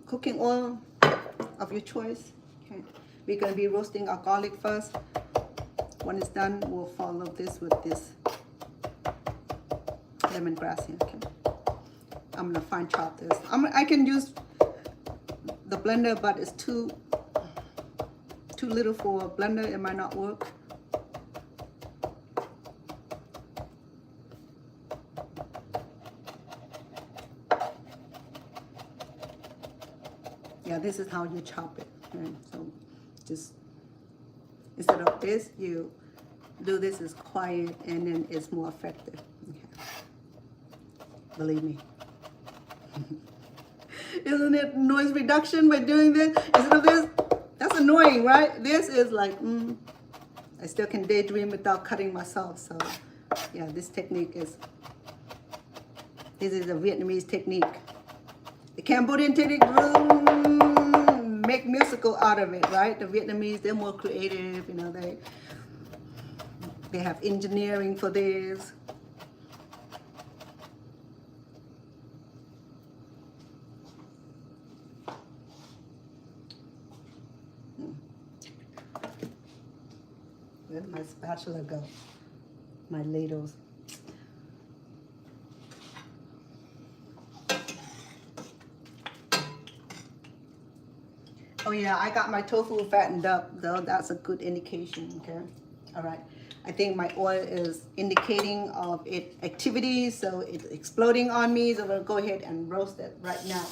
cooking oil of your choice. Okay. We're gonna be roasting our garlic first. When it's done, we'll follow this with this lemongrass here. Okay. I'm gonna fine chop this. I can use the blender, but it's too little for a blender. It might not work. Yeah, this is how you chop it. Right? So just instead of this, you do this is quiet, and then it's more effective. Okay. Believe me. Isn't it noise reduction by doing this? Instead of this, that's annoying, right? This is like, I still can daydream without cutting myself. So yeah, this is a Vietnamese technique. The Cambodian technique, make musical out of it, right? The Vietnamese, they're more creative, you know, they have engineering for this. Where'd my spatula go? My ladles. Oh yeah, I got my tofu fattened up, though. That's a good indication, okay? All right. I think my oil is indicating of its activity, so it's exploding on me, so we'll go ahead and roast it right now.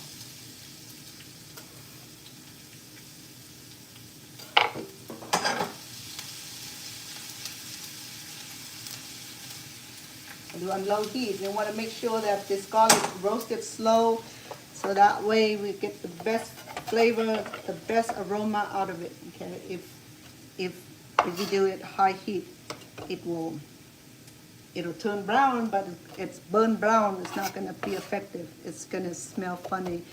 I do on low heat. You want to make sure that this garlic is roasted slow, so that way we get the best flavor, the best aroma out of it. Okay, if you do it high heat, it'll turn brown, but it's burnt brown. It's not gonna be effective. It's gonna smell funny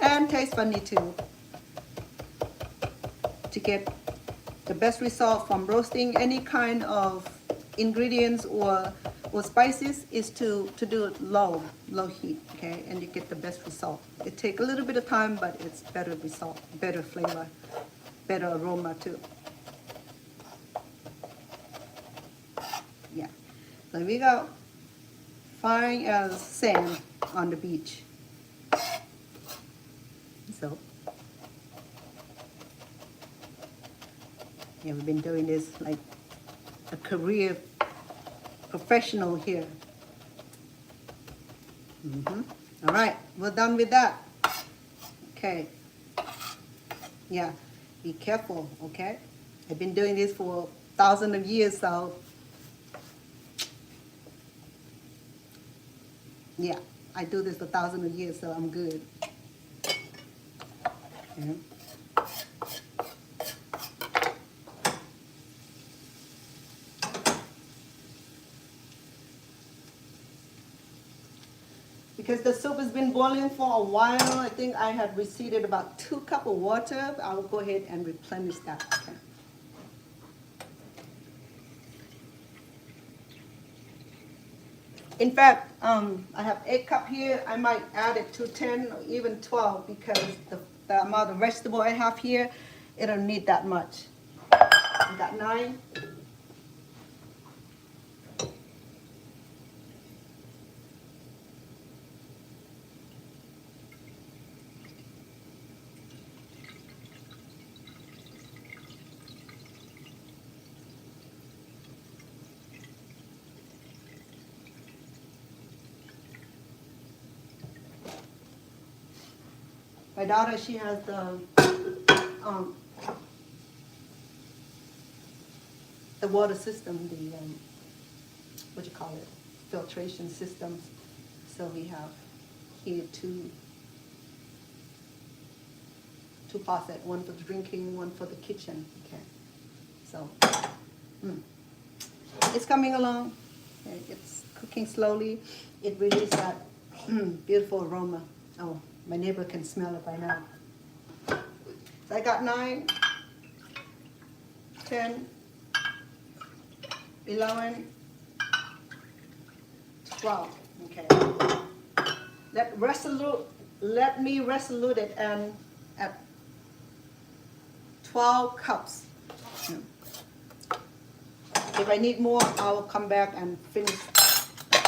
and taste funny too. To get the best result from roasting any kind of ingredients or spices is to do it low heat, okay, and you get the best result. It takes a little bit of time, but it's better result, better flavor, better aroma too. Yeah, there we go. Fine as sand on the beach. So yeah, we've been doing this like a career professional here. All right, we're done with that. Okay. Yeah, be careful, okay? I've been doing this for thousands of years, so yeah, I do this for thousands of years, so I'm good. Yeah. Because the soup has been boiling for a while, I think I had receded about 2 cups of water. I'll go ahead and replenish that. Okay. In fact, I have 8 cups here. I might add it to 10 or even 12 because the amount of vegetable I have here, it don't need that much. I got 9. My daughter, she has the water system, the what you call it, filtration systems. So we have here two faucets, one for drinking, one for the kitchen. Okay, so it's coming along. Okay. It's cooking slowly. It releases that beautiful aroma. Oh, my neighbor can smell it by now. So I got 9, 10, 11, 12. Okay. Let me resolute it and at 12 cups. If I need more, I'll come back and finish.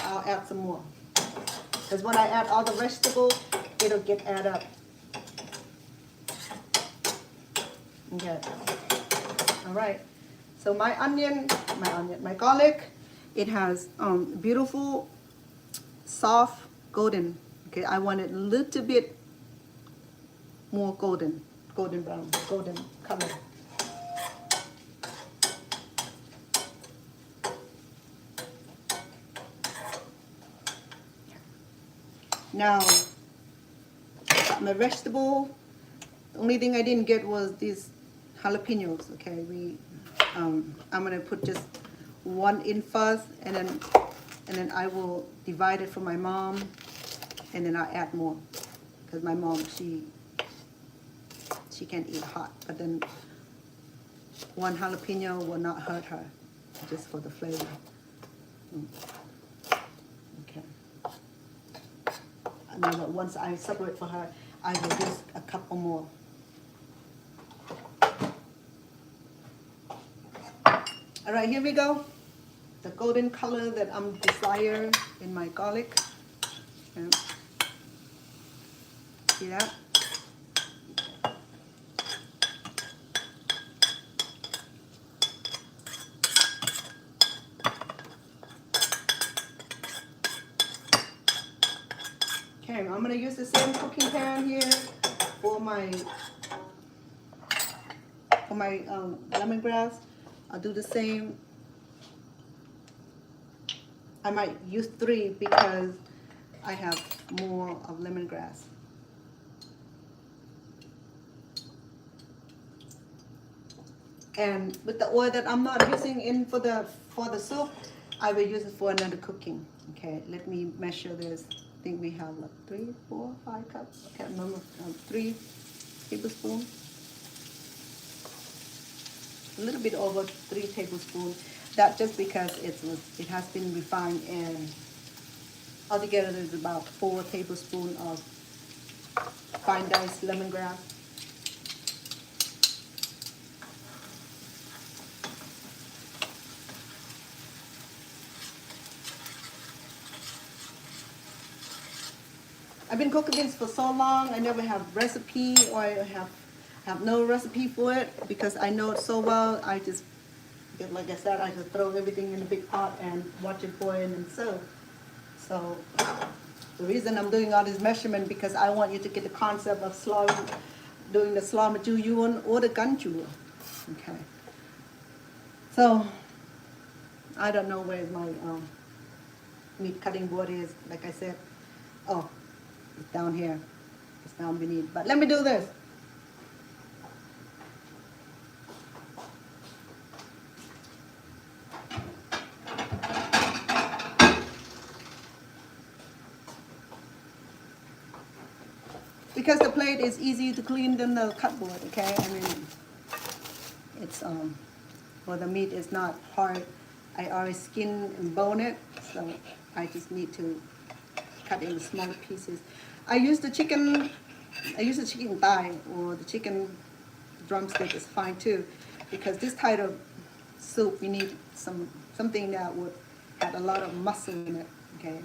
I'll add some more. Because when I add all the vegetables, it'll get added up. Okay. All right. So my garlic, it has beautiful, soft, golden. Okay, I want it a little bit more golden brown, golden color. Now, my vegetable, the only thing I didn't get was these jalapenos. Okay, I'm gonna put just 1 in first, and then I will divide it for my mom, and then I'll add more, because my mom she can't eat hot. But then 1 jalapeno will not hurt her, just for the flavor. Okay. And then once I separate for her, I will just a couple more. All right, here we go. The golden color that I'm desire in my garlic. Okay. See that? Okay, I'm gonna use the same cooking pan here for my lemongrass. I'll do the same. I might use 3 because I have more of lemongrass. And with the oil that I'm not using in for the soup, I will use it for another cooking. Okay, let me measure this. I think we have like 3, 4, 5 cups. I can't remember. 3 tablespoons. A little bit over 3 tablespoons. That's just because it has been refined, and altogether there's about 4 tablespoons of fine diced lemongrass. I've been cooking this for so long. I never have recipe, or I have no recipe for it because I know it so well. I just, like I said, I just throw everything in a big pot and watch it boil and serve. So the reason I'm doing all this measurement because I want you to get the concept of doing the Somlor Machu Yourn or the ganchu. Okay. So I don't know where my meat cutting board is. Like I said, oh, it's down here. It's down beneath. But let me do this. Because the plate is easy to clean than the cutboard, okay? I mean, it's well, the meat is not hard. I already skin and bone it, so I just need to cut in smaller pieces. I use the chicken thigh or the chicken drumstick is fine too, because this type of soup you need something that would have a lot of muscle in it. Okay,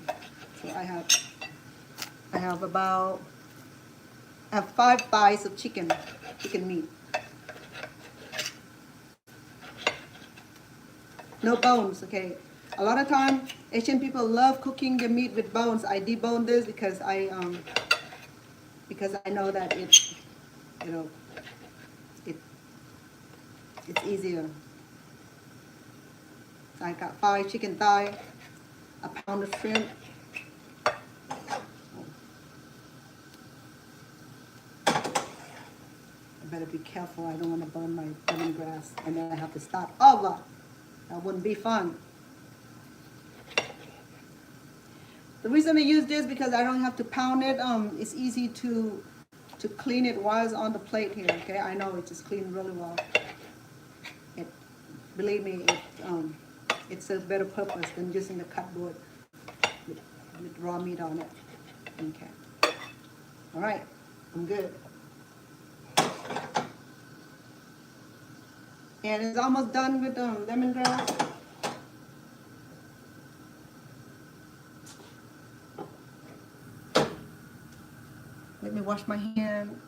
so I have 5 thighs of chicken meat. No bones, okay. A lot of time Asian people love cooking the meat with bones. I debone this because I know that it's easier. So I got 5 chicken thigh, a pound of shrimp. I better be careful. I don't want to burn my lemongrass and then I have to start over. That wouldn't be fun. The reason I use this because I don't have to pound it. It's easy to clean it while it's on the plate here. Okay, I know it just cleaned really well. Believe me, it serves better purpose than using the cutboard with raw meat on it. Okay. All right, I'm good. And it's almost done with lemongrass. Let me wash my hand.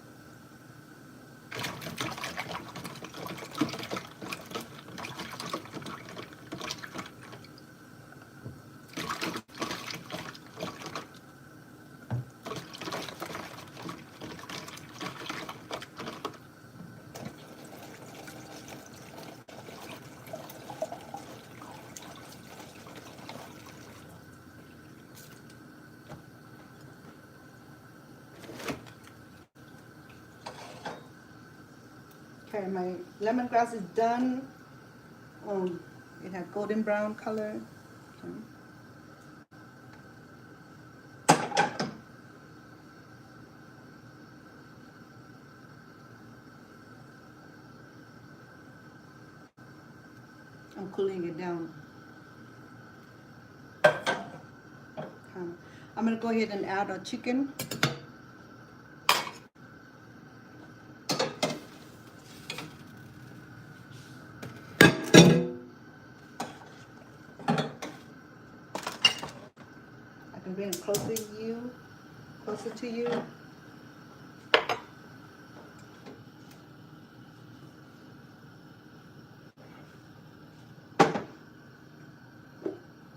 Okay, my lemongrass is done. It had golden brown color. Okay. I'm cooling it down. I'm gonna go ahead and add our chicken. and bring it closer to you.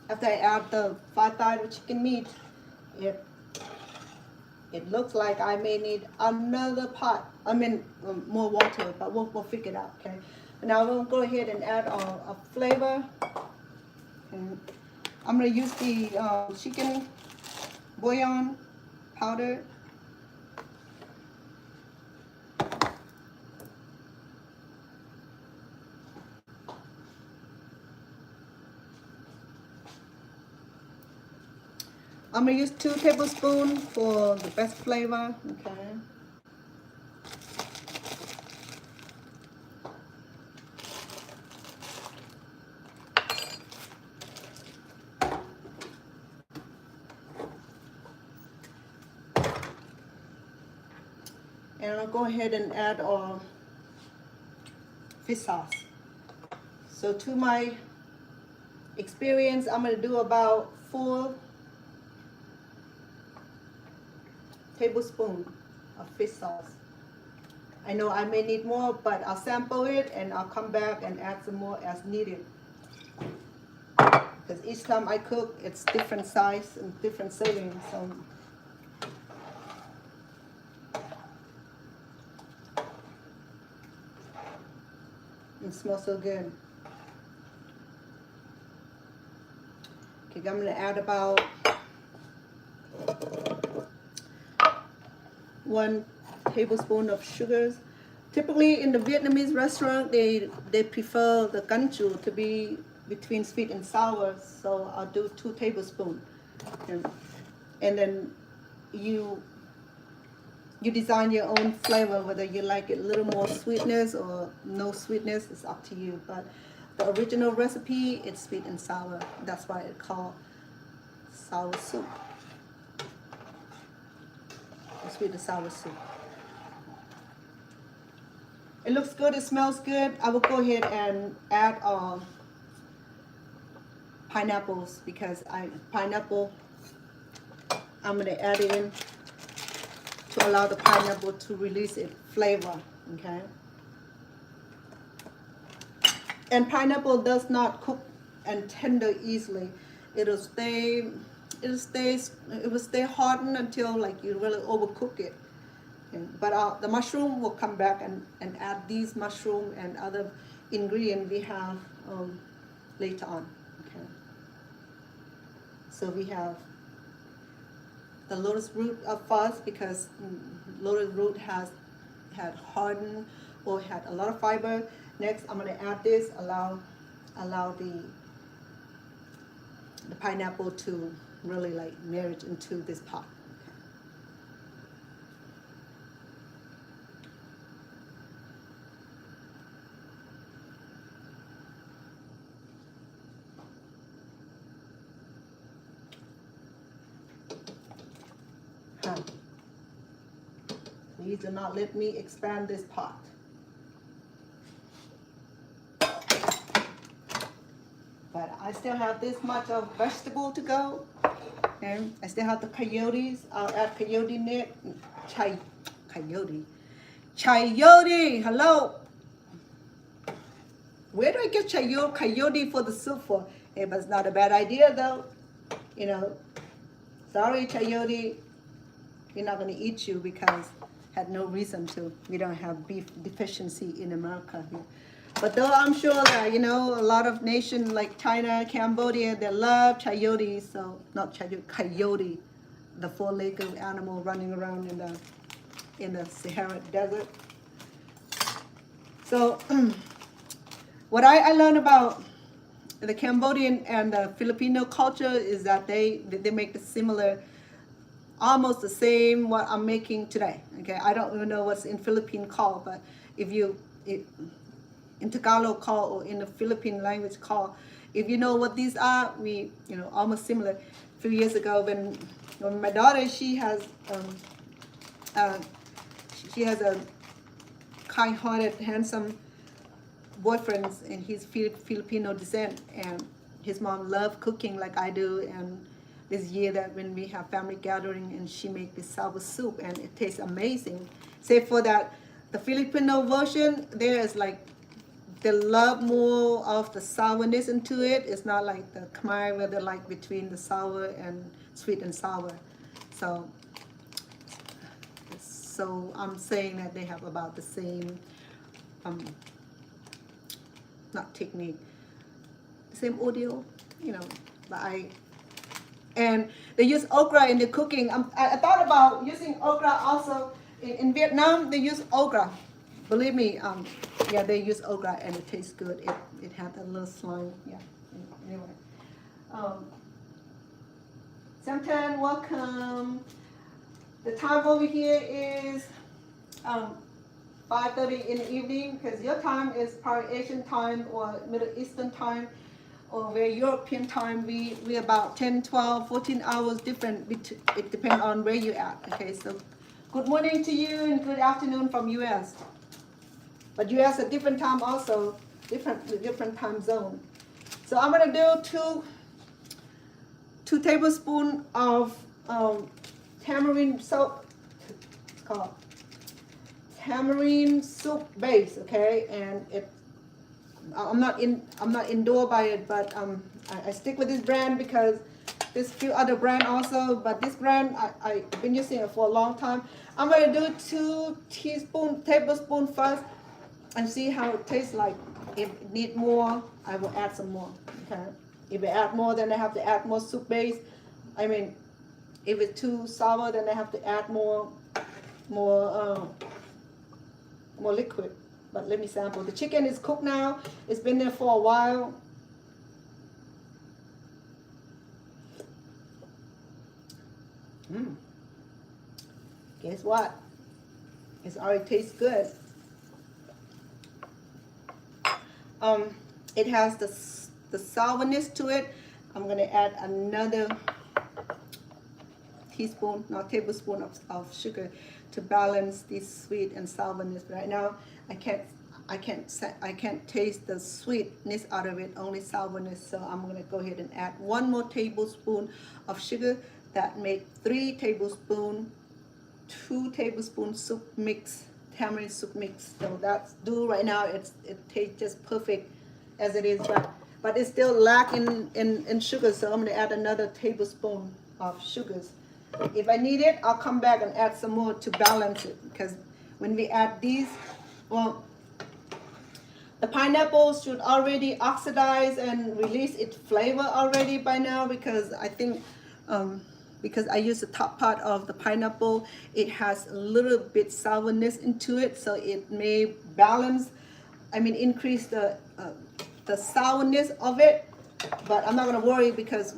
After I add the 5 thighs of chicken meat, it looks like I may need another pot. I mean, more water, but we'll figure it out, okay? Now we'll go ahead and add a flavor. And I'm gonna use the chicken bouillon powder. I'm gonna use 2 tablespoons for the best flavor, okay? And I'll go ahead and add fish sauce. So to my experience, I'm gonna do about 4 tablespoons of fish sauce. I know I may need more, but I'll sample it and I'll come back and add some more as needed. Because each time I cook, it's different size and different settings. So it smells so good. Okay, I'm gonna add about 1 tablespoon of sugars. Typically in the Vietnamese restaurant, they prefer the canh chua to be between sweet and sour, so I'll do 2 tablespoons. And then you design your own flavor, whether you like it a little more sweetness or no sweetness, it's up to you. But the original recipe, it's sweet and sour. That's why it's called sour soup. Sweet and sour soup. It looks good, it smells good. I will go ahead and add pineapples because pineapple, I'm gonna add it in to allow the pineapple to release its flavor, okay? And pineapple does not cook and tender easily. It will stay hardened until like you really overcook it. But the mushroom will come back and add these mushroom and other ingredients we have later on. Okay. So we have the lotus root up first because lotus root had hardened or had a lot of fiber. Next, I'm going to add this, allow the pineapple to really like marriage into this pot. Please do not let me expand this pot. But I still have this much of vegetable to go. And I still have the coyotes. I'll add coyote neck. Chayote. Hello. Where do I get coyote for the soup for? Hey, but it's not a bad idea though. You know, sorry coyote, we're not gonna eat you because had no reason to. We don't have beef deficiency in America here. But though I'm sure that, you know, a lot of nations like China, Cambodia, they love coyote, so not coyote, the 4-legged animal running around in the Sahara Desert. So what I learned about the Cambodian and the Filipino culture is that they make the similar, almost the same what I'm making today. Okay, I don't even know what's in Philippine called, but if you in Tagalog call or in the Philippine language call, if you know what these are, we almost similar. A few years ago when my daughter, she has a kind-hearted, handsome boyfriend, and he's Filipino descent, and his mom loved cooking like I do, and this year that when we have family gathering and she make this sour soup and it tastes amazing. Save for that, the Filipino version, there is like, they love more of the sourness into it. It's not like the Khmer where they like between the sour and sweet and sour. So I'm saying that they have about the same, not technique, the same audio, you know, but and they use okra in the cooking. I thought about using okra also. In Vietnam, they use okra. Believe me, yeah, they use okra and it tastes good. It had a little slime, yeah. Anyway, Samtan, welcome. The time over here is 5:30 in the evening, because your time is probably Asian time or Middle Eastern time, or we're European time. We about 10, 12, 14 hours different. It depends on where you're at. Okay, so good morning to you and good afternoon from US. But US a different time also, different time zone. So I'm gonna do two tablespoons of tamarind soup. It's called tamarind soup base, okay? And I'm not indoor by it, but I stick with this brand because there's a few other brand also, but this brand I've been using it for a long time. I'm gonna do 2 tablespoons first and see how it tastes like. If it need more, I will add some more. Okay. If I add more, then I have to add more soup base. I mean, if it's too sour, then I have to add more liquid. But let me sample. The chicken is cooked now. It's been there for a while. Guess what? It already tastes good. It has the sourness to it. I'm gonna add another tablespoon of sugar to balance this sweet and sourness. Right now, I can't taste the sweetness out of it, only sourness. So I'm gonna go ahead and add 1 more tablespoon of sugar. That make 3 tablespoons, 2 tablespoons soup mix, tamarind soup mix. So that's due right now. It tastes just perfect as it is, but it's still lacking in sugar. So I'm gonna add another tablespoon of sugars. If I need it, I'll come back and add some more to balance it, because when we add these, well, the pineapple should already oxidize and release its flavor already by now, because I think because I use the top part of the pineapple, it has a little bit sourness into it, so it may balance, increase the sourness of it. But I'm not gonna worry, because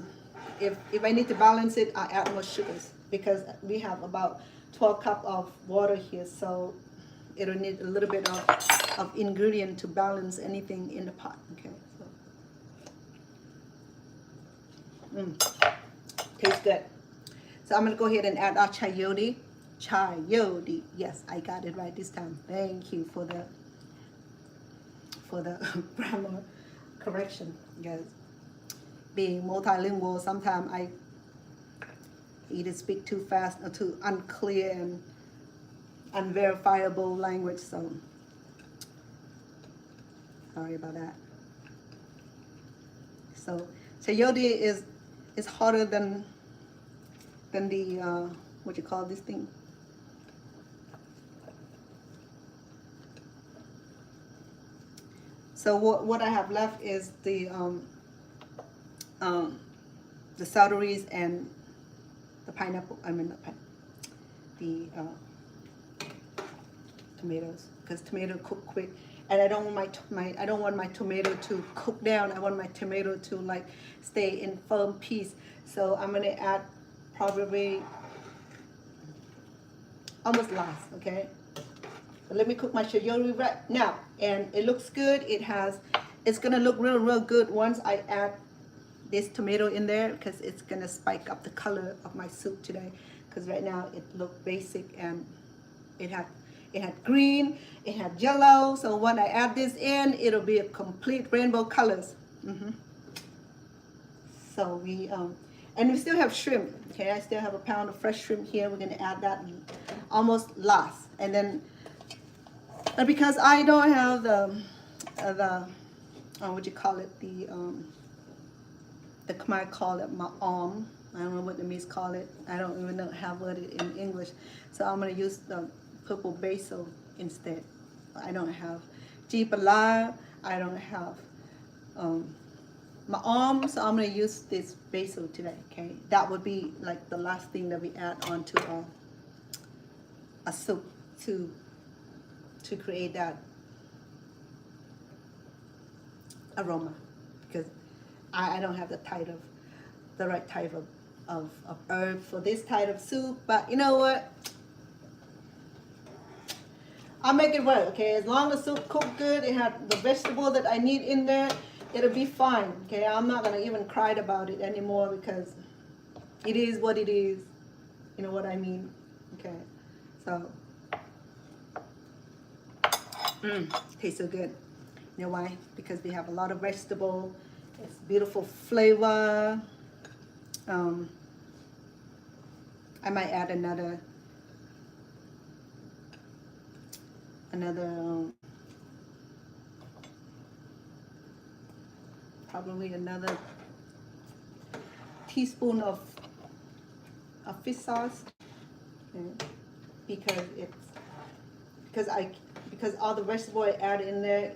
if I need to balance it, I add more sugars, because we have about 12 cups of water here, so it'll need a little bit of ingredient to balance anything in the pot. Okay, so tastes good. So I'm gonna go ahead and add our chayote. Yes, I got it right this time. Thank you for the grammar correction, guys. Being multilingual, sometimes I either speak too fast or too unclear and unverifiable language, so sorry about that. So chayote is hotter than the what you call this thing? So what I have left is the celeries and the pineapple. The tomatoes, because tomato cook quick, and I don't want my tomato to cook down. I want my tomato to like stay in firm piece. So I'm gonna add probably almost last. Okay. But let me cook my chayote right now, and it looks good. It's gonna look real good once I add this tomato in there, because it's gonna spike up the color of my soup today. Because right now it looked basic, and it had green, it had yellow. So when I add this in, it'll be a complete rainbow colors. So And we still have shrimp. Okay, I still have a pound of fresh shrimp here. We're gonna add that almost last, and then because I don't have the what you call it, the Khmer call it ma'am. I don't know what the Vietnamese call it. I don't even know how word it in English. So I'm gonna use the purple basil instead. I don't have chi pala. I don't have ma'am, so I'm gonna use this basil today. Okay, that would be like the last thing that we add onto a soup to create that aroma, because I don't have the right type of herb for this type of soup. But you know what? I'll make it work. Okay, as long as the soup cooked good, it had the vegetable that I need in there, it'll be fine. Okay, I'm not gonna even cry about it anymore because it is what it is. You know what I mean? Okay, so tastes so good. You know why? Because we have a lot of vegetable. It's beautiful flavor. I might add another probably another teaspoon of fish sauce, because all the vegetable I add in there,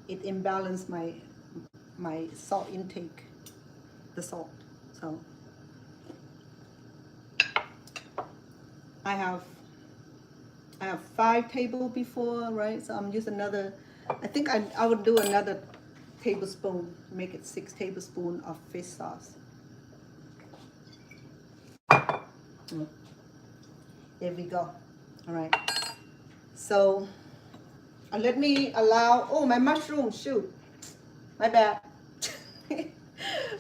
it imbalanced my salt intake, the salt. So I have 5 tablespoons before, right? So I'm using another. I think I would do another tablespoon, make it 6 tablespoons of fish sauce. There we go. All right. So let me allow. Oh, my mushroom! Shoot, my bad.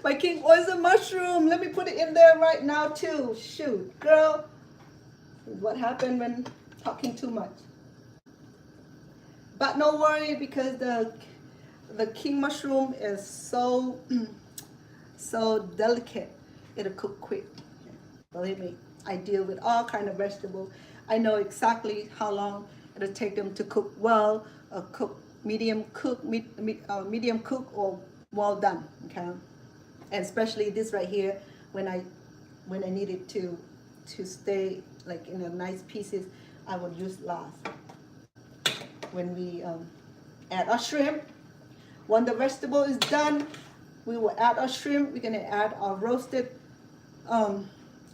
My king oyster mushroom. Let me put it in there right now too. Shoot, girl. What happened when talking too much? But no worry, because the king mushroom is so delicate. It'll cook quick. Believe me, I deal with all kind of vegetables. I know exactly how long it'll take them to cook well, or medium cook, or well done. Okay, and especially this right here, when I need it to stay like in a nice pieces, I will use last. When we add our shrimp, when the vegetable is done, we will add our shrimp. We're gonna add our roasted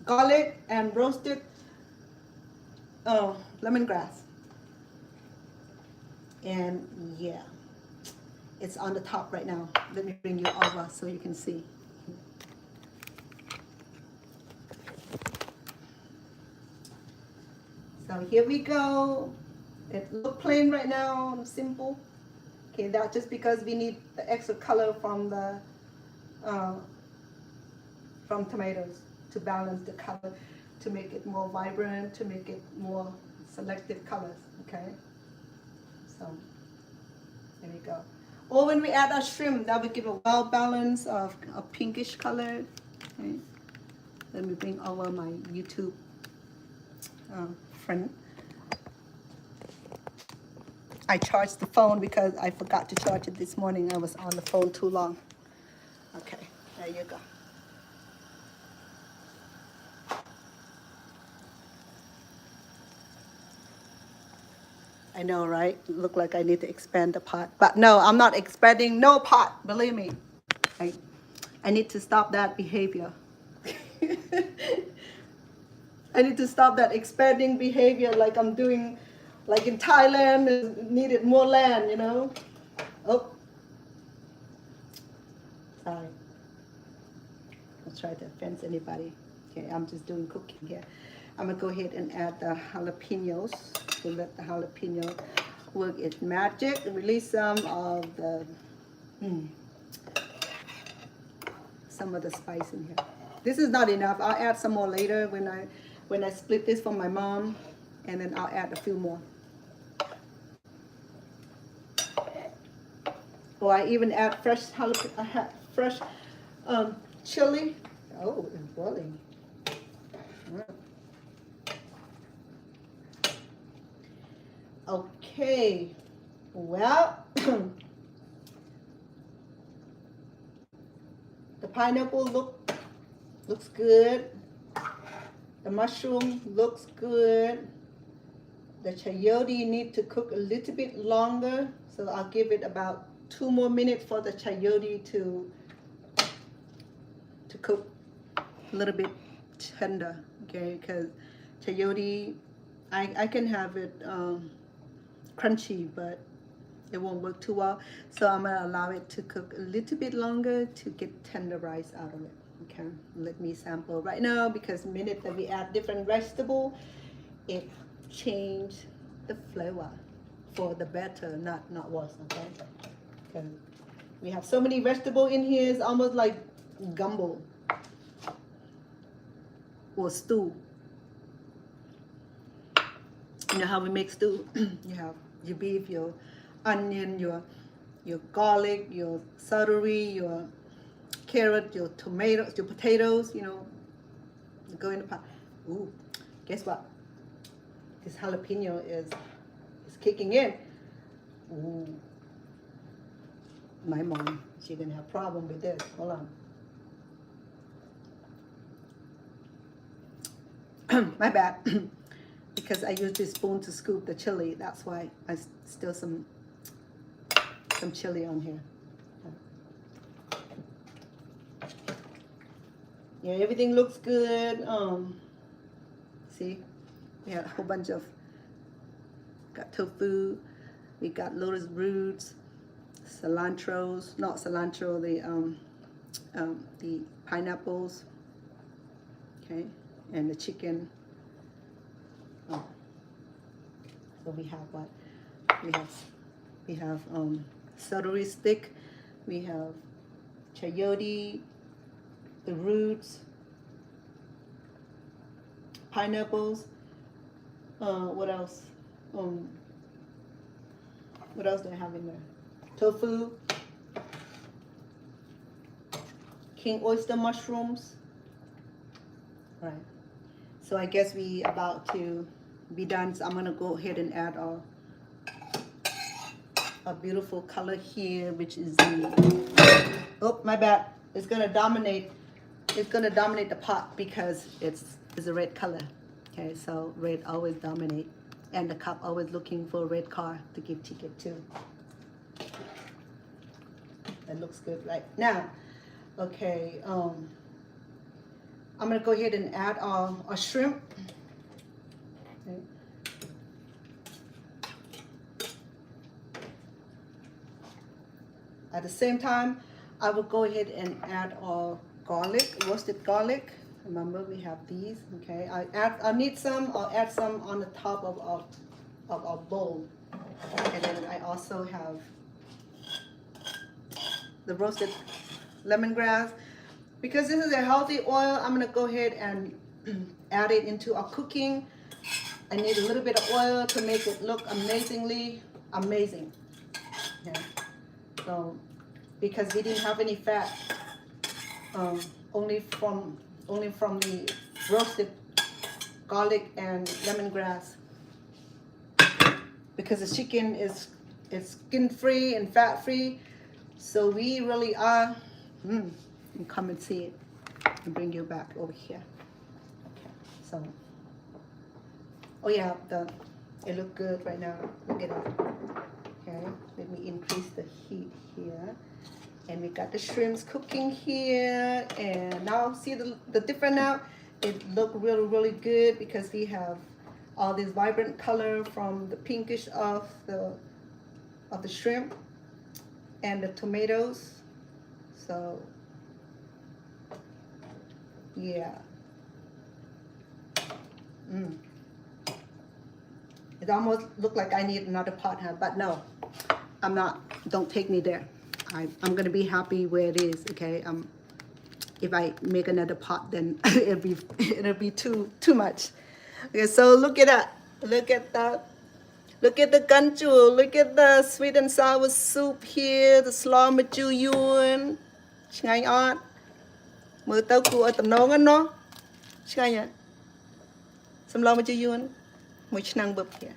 garlic and roasted lemongrass. And yeah, it's on the top right now. Let me bring you over so you can see. So here we go. It looks plain right now, simple. Okay, that's just because we need the extra color from the from tomatoes to balance the color, to make it more vibrant, to make it more selective colors. Okay, so there we go. Or when we add our shrimp, that will give a well balance of a pinkish color. Okay. Let me bring over my YouTube friend. I charged the phone because I forgot to charge it this morning. I was on the phone too long. Okay, there you go. I know, right? Look like I need to expand the pot. But no, I'm not expanding no pot. Believe me. I need to stop that behavior. I need to stop that expanding behavior like I'm doing, like in Thailand, needed more land, you know? Oh. Sorry. I'll try to offend anybody. Okay, I'm just doing cooking here. I'm gonna go ahead and add the jalapenos. To let the jalapeno work its magic and release some of the spice in here. This is not enough. I'll add some more later when I split this from my mom, and then I'll add a few more. Or I even add fresh chili. Oh, it's boiling. Okay, well, the pineapple looks good. The mushroom looks good. The chayote need to cook a little bit longer, so I'll give it about 2 more minutes for the chayote to cook a little bit tender, okay? Because chayote, I can have it crunchy, but it won't work too well. So I'm gonna allow it to cook a little bit longer to get tenderized out of it. Okay, let me sample right now, because the minute that we add different vegetable, it change the flavor for the better, not worse. Okay, because we have so many vegetable in here, it's almost like gumbo or stew. You know how we make stew? You have your beef, your onion, your garlic, your celery, your carrot, your tomatoes, your potatoes, you know, go in the pot. Ooh, guess what? This jalapeno is kicking in. Ooh, my mom, she's gonna have problem with this. Hold on. My bad. Because I use this spoon to scoop the chili, that's why I still some chili on here. Yeah, everything looks good. See, we had a whole bunch of, got tofu, we got lotus roots, cilantros, not cilantro, the pineapples, okay, and the chicken. Oh. So we have what? We have celery stick, we have chayote, the roots, pineapples. What else? What else do I have in there? Tofu, king oyster mushrooms. Right. So I guess we about to be done. So I'm gonna go ahead and add a beautiful color here, which is the, oh my bad. It's gonna dominate the pot because it's a red color. Okay, so red always dominate, and the cup always looking for a red car to give ticket to. That looks good right now. Okay, I'm gonna go ahead and add our shrimp. Okay. At the same time, I will go ahead and add our garlic, roasted garlic. Remember, we have these. Okay, I'll need some. I'll add some on the top of our bowl, and then I also have the roasted lemongrass. Because this is a healthy oil, I'm gonna go ahead and add it into our cooking. I need a little bit of oil to make it look amazing. Okay. So, because we didn't have any fat, only from the roasted garlic and lemongrass. Because the chicken is skin free and fat free, so we really are. And come and see it and bring you back over here. Okay, so oh yeah, it look good right now. Look at it. Okay, let me increase the heat here. And we got the shrimps cooking here, and now see the difference now. It look really good because we have all this vibrant color from the pinkish of the shrimp and the tomatoes. So yeah. It almost looked like I need another pot, huh? But no, I'm not. Don't take me there. I'm gonna be happy where it is. Okay. If I make another pot, then it'll be too much. Okay. So look at that. Look at the ganchu. Look at the sweet and sour soup here. The Somlor Machu Yourn. Chai on. Mưa tao cua ở tầm nón nó Sao nhỉ Somlor Machu Yourn Một năng bập kìa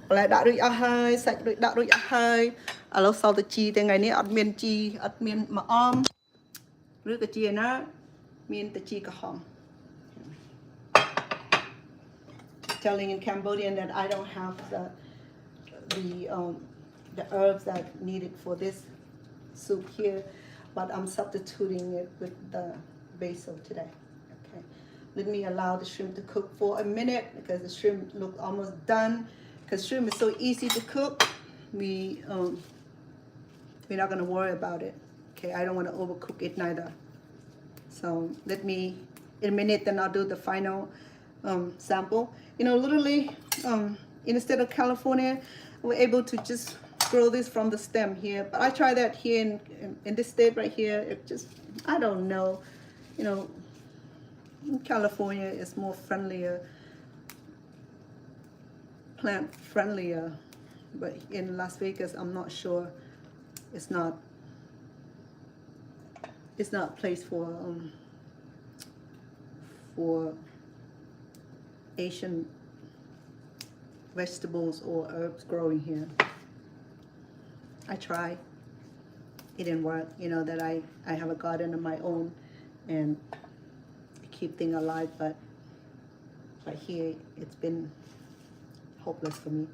lại đã được hơi sạch được đã được hơi ở lâu sau từ chi từ ngàyนี้อดเมียนจีอดเมียนมาอ้อมหรือกระเจียนะเมียนตะจีกระหอม telling in Cambodian that I don't have the herbs that needed for this soup here but I'm substituting it with the basil today okay let me allow the shrimp to cook for a minute because the shrimp look almost done because shrimp is so easy to cook we're not going to worry about it okay I don't want to overcook it neither so let me in a minute then I'll do the final sample you know literally in the state of California we're able to just grow this from the stem here but I tried that here in this state right here it just I don't know you know California is more friendlier plant friendlier but in Las Vegas I'm not sure it's not a place for Asian vegetables or herbs growing here I tried it didn't work you know that I have a garden of my own and I keep things alive but here it's been hopeless for me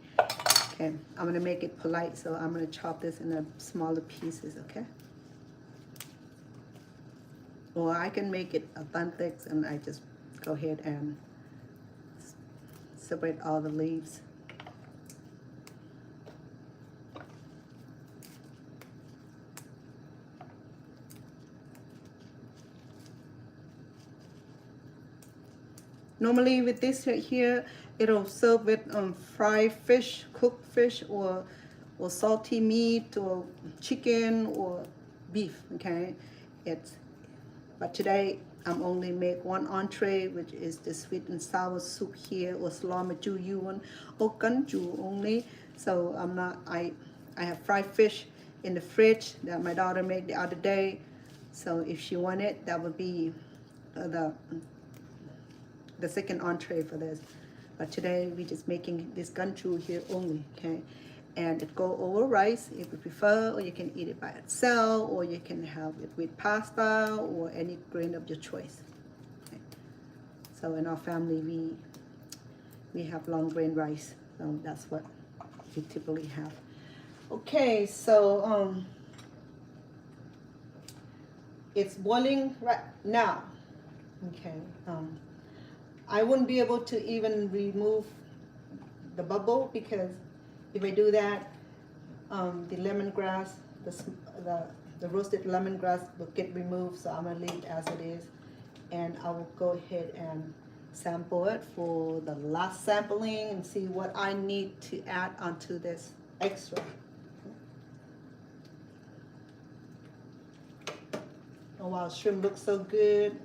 okay I'm gonna make it polite so I'm gonna chop this in smaller pieces okay or I can make it authentic and I just go ahead and separate all the leaves normally with this right here it'll serve with fried fish cooked fish or salty meat or chicken or beef okay but today I'm only make one entree which is the sweet and sour soup here or Somlor Machu Yourn or ganju only so I have fried fish in the fridge that my daughter made the other day so if she wanted that would be the second entree for this but today we're just making this ganju here only okay and it go over rice if you prefer or you can eat it by itself or you can have it with pasta or any grain of your choice okay. So in our family we have long grain rice so that's what we typically have okay so it's boiling right now okay I wouldn't be able to even remove the bubble because if I do that, the lemongrass, the roasted lemongrass will get removed. So I'm gonna leave it as it is, and I will go ahead and sample it for the last sampling and see what I need to add onto this extra. Oh wow, shrimp looks so good.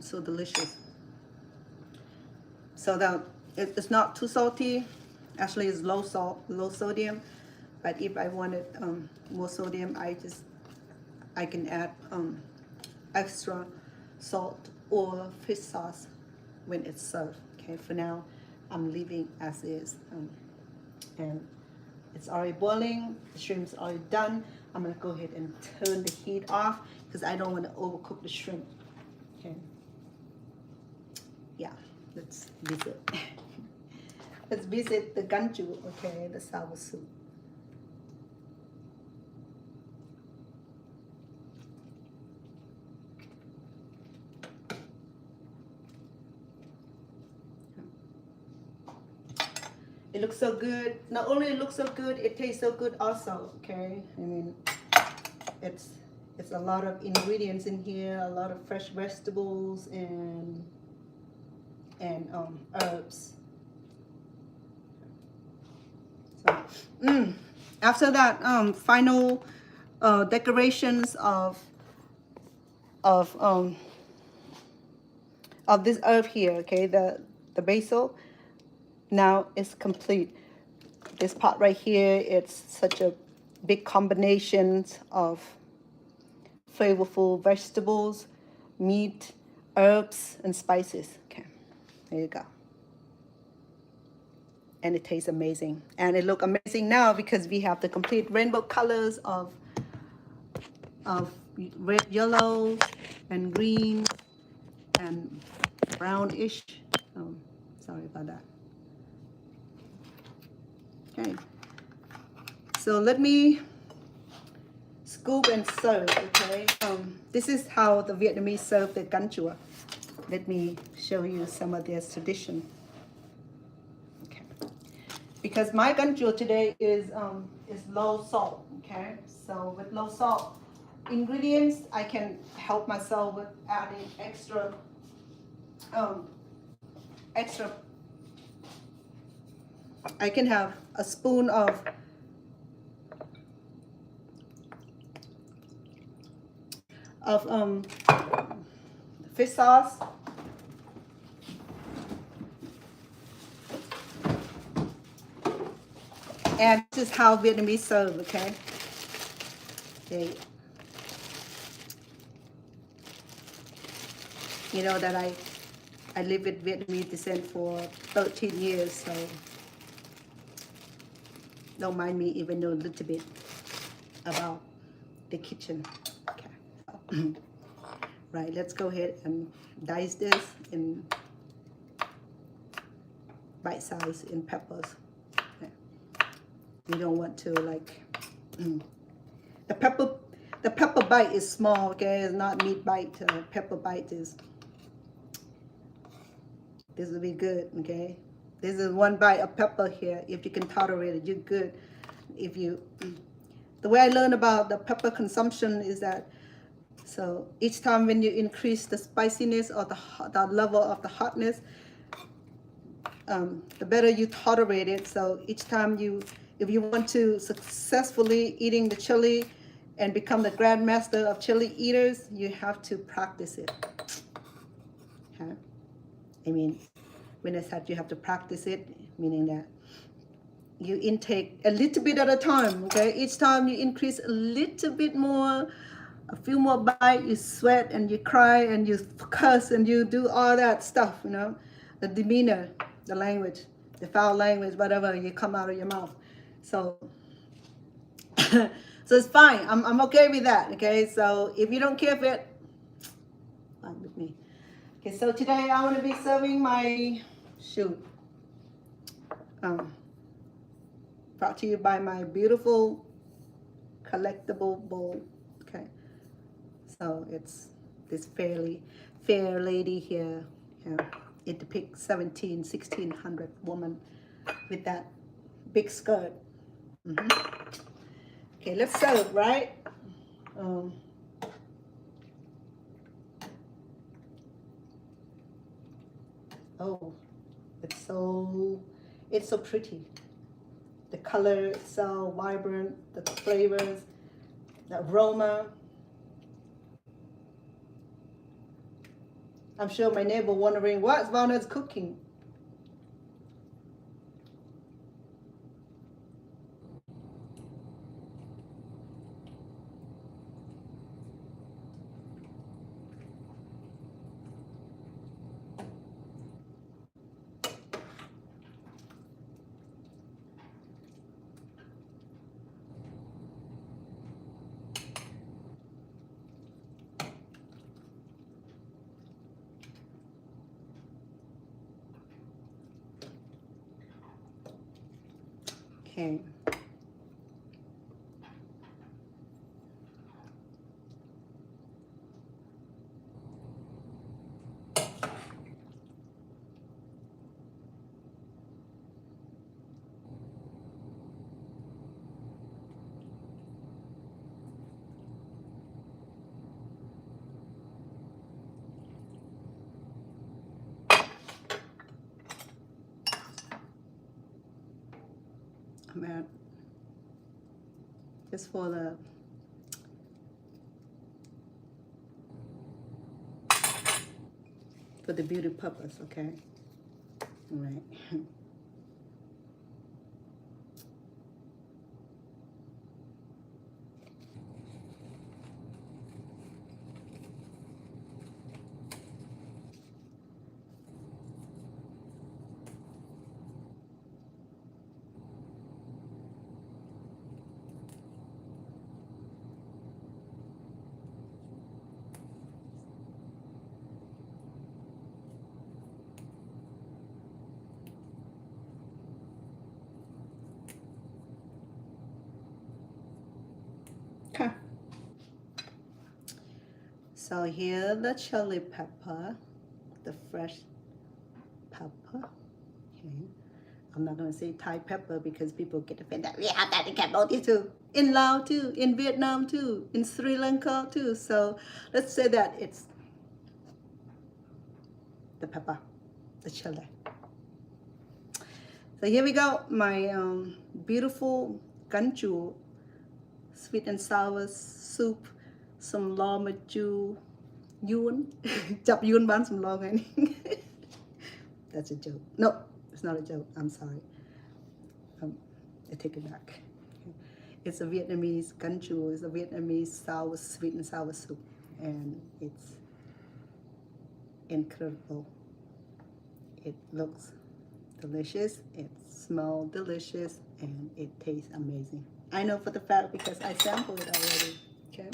So delicious. So that it's not too salty. Actually, it's low salt, low sodium. But if I wanted more sodium, I can add extra salt or fish sauce when it's served. Okay, for now, I'm leaving as is. And it's already boiling. The shrimp's already done. I'm gonna go ahead and turn the heat off because I don't want to overcook the shrimp. Okay. Yeah, let's visit. Let's visit the ganju, okay, the sour soup. It looks so good. Not only it looks so good, it tastes so good also, okay? I mean, it's a lot of ingredients in here, a lot of fresh vegetables and herbs. So, after that final decorations of this herb here, okay, the basil. Now it's complete. This part right here, it's such a big combination of flavorful vegetables, meat, herbs, and spices. Okay, there you go. And it tastes amazing. And it looks amazing now because we have the complete rainbow colors of red, yellow, and green, and brownish. Oh, sorry about that. Okay. So let me scoop and serve, okay? This is how the Vietnamese serve the gan chua. Let me show you some of their tradition. Okay. Because my gan chua today is low salt, okay? So with low salt ingredients, I can help myself with adding extra I can have a spoon of fish sauce, and this is how Vietnamese serve, okay? Okay. You know that I live with Vietnamese descent for 13 years, so don't mind me even know a little bit about the kitchen. Okay. So, right, let's go ahead and dice this in bite size in peppers. Okay. You don't want to like the pepper bite is small, okay? It's not meat bite. Pepper bite is. This will be good, okay? This is one bite of pepper here. If you can tolerate it, you're good. If you, the way I learned about the pepper consumption is that, so each time when you increase the spiciness or the level of the hotness, the better you tolerate it. So each time if you want to successfully eating the chili and become the grandmaster of chili eaters, you have to practice it. Okay? I mean, when I said you have to practice it, meaning that you intake a little bit at a time, okay? Each time you increase a little bit more, a few more bites, you sweat and you cry and you curse and you do all that stuff, you know? The demeanor, the language, the foul language, whatever you come out of your mouth. So, so it's fine. I'm okay with that, okay? So if you don't care for it, fine with me. Okay, so today I want to be serving my brought to you by my beautiful collectible bowl. Okay, so it's this fair lady here. Yeah, it depicts 1600 woman with that big skirt. Okay, let's serve, right? Oh, it's so pretty. The color is so vibrant, the flavors, the aroma. I'm sure my neighbor wondering what's Valnut's cooking. Okay. Man, just for the for the beauty purpose, okay? All right. Okay. So here the chili pepper, the fresh pepper. Okay. I'm not going to say Thai pepper because people get offended. We have that in Cambodia too, in Laos too, in Vietnam too, in Sri Lanka too. So let's say that it's the pepper, the chili. So here we go, my beautiful ganju, sweet and sour soup, Somlor Machu Yourn. Chap Yourn ban Somlor ngay. That's a joke. No, it's not a joke. I'm sorry. I take it back. It's a Vietnamese ganju. It's a Vietnamese sweet and sour soup, and it's incredible. It looks delicious. It smells delicious, and it tastes amazing. I know for the fact because I sampled it already. Okay.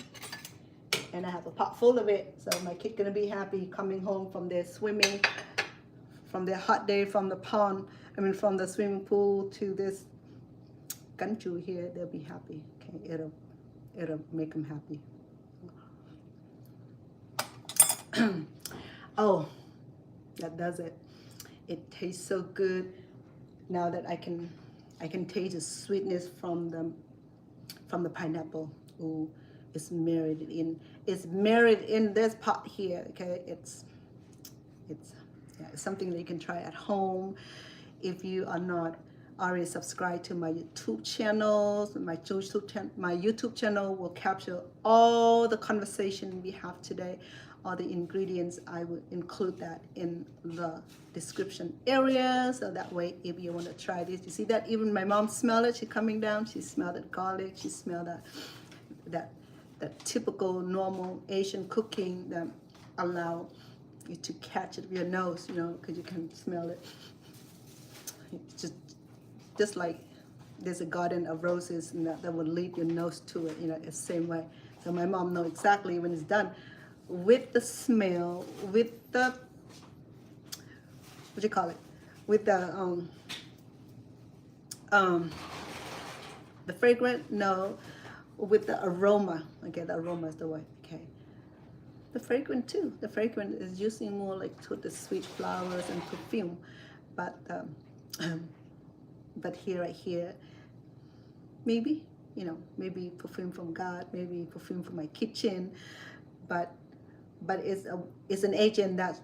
And I have a pot full of it, so my kid gonna be happy coming home from their swimming, from their hot day from the pond. I mean, from the swimming pool to this ganju here. They'll be happy. Okay, it'll make them happy. Oh, that does it. It tastes so good. Now that I can taste the sweetness from the pineapple. Ooh. It's marinated in. It's marinated in this pot here. Okay, it's something that you can try at home. If you are not already subscribed to my YouTube channels, my YouTube channel will capture all the conversation we have today, all the ingredients. I will include that in the description area, so that way if you want to try this, you see that even my mom smelled it. She's coming down. She smelled that garlic. She smelled that typical normal Asian cooking that allow you to catch it with your nose, you know, because you can smell it. It's just like there's a garden of roses and that would lead your nose to it, you know, it's the same way. So my mom knows exactly when it's done with the smell, with the, what do you call it? With the fragrance, no. With the aroma, okay, the aroma is the word, okay. The fragrance too. The fragrance is using more like to the sweet flowers and perfume, but here, right here, maybe, you know, maybe perfume from God, maybe perfume from my kitchen, but it's an agent that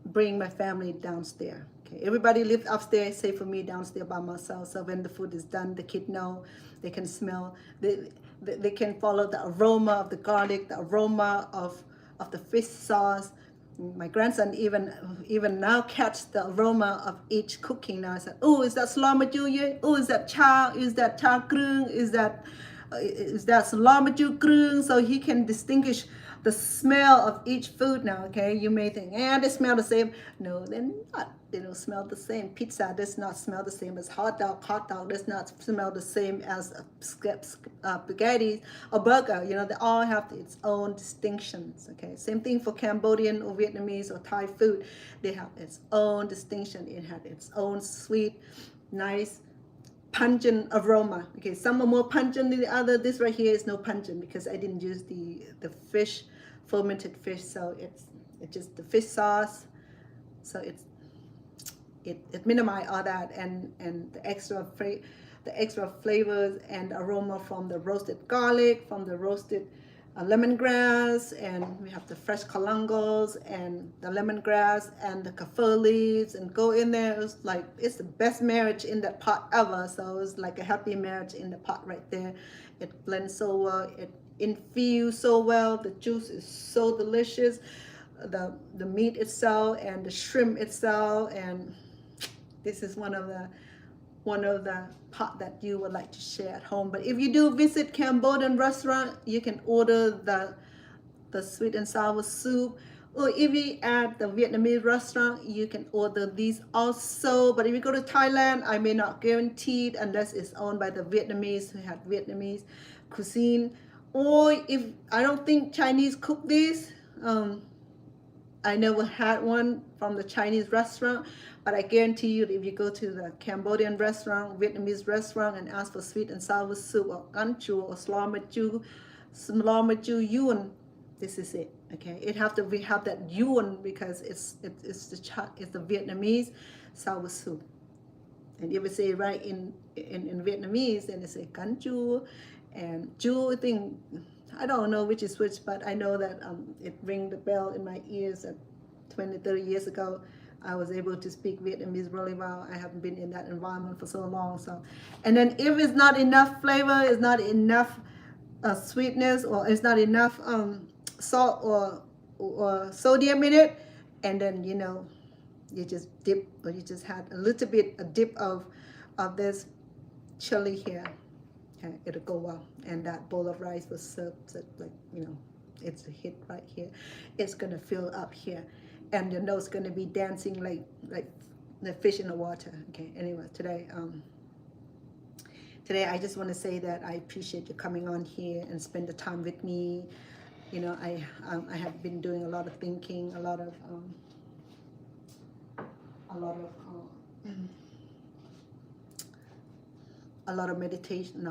bring my family downstairs. Okay, everybody lives upstairs, save for me downstairs by myself. So when the food is done, the kid know, they can smell, they can follow the aroma of the garlic, the aroma of the fish sauce. My grandson even now catch the aroma of each cooking. Now I said, oh, is that Somlor Machu Yourn? Oh, is that cha krung? Is that Somlor Machu krung? So he can distinguish the smell of each food now. Okay, you may think, they smell the same. No, they're not. They don't smell the same. Pizza does not smell the same as hot dog. Hot dog does not smell the same as spaghetti or burger. You know, they all have its own distinctions. Okay, same thing for Cambodian or Vietnamese or Thai food. They have its own distinction. It has its own sweet, nice, pungent aroma. Okay, some are more pungent than the other. This right here is no pungent because I didn't use the fish, fermented fish. So it's just the fish sauce. So it minimizes all that and the extra flavors and aroma from the roasted garlic, from the roasted lemongrass, and we have the fresh kalangos and the lemongrass and the kaffir leaves, and go in there. It's the best marriage in that pot ever. So it's like a happy marriage in the pot right there. It blends so well, it infused so well, the juice is so delicious. the meat itself and the shrimp itself, and this is one of the pot that you would like to share at home. But if you do visit Cambodian restaurant, you can order the sweet and sour soup, or if you at the Vietnamese restaurant, you can order these also. But if you go to Thailand, I may not guarantee it unless it's owned by the Vietnamese who have Vietnamese cuisine, or if I don't think Chinese cook this. I never had one from the Chinese restaurant, but I guarantee you that if you go to the Cambodian restaurant, Vietnamese restaurant, and ask for sweet and sour soup or canh chua or Somlor Machu Yourn, this is it. Okay, it have to have that Yourn because it's the Vietnamese sour soup. And if we say right in Vietnamese, then they say canh chua and chu. I think I don't know which is which, but I know that it rang the bell in my ears that 20-30 years ago I was able to speak Vietnamese really well. I haven't been in that environment for so long. So, and then if it's not enough flavor, it's not enough sweetness, or it's not enough salt or sodium in it, and then you just dip, or you just had a dip of this chili here. Okay, it'll go well, and that bowl of rice was served like it's a hit right here. It's gonna fill up here, and your nose gonna be dancing like the fish in the water. Okay. Anyway, today I just want to say that I appreciate you coming on here and spend the time with me. I have been doing a lot of thinking, a lot of meditation,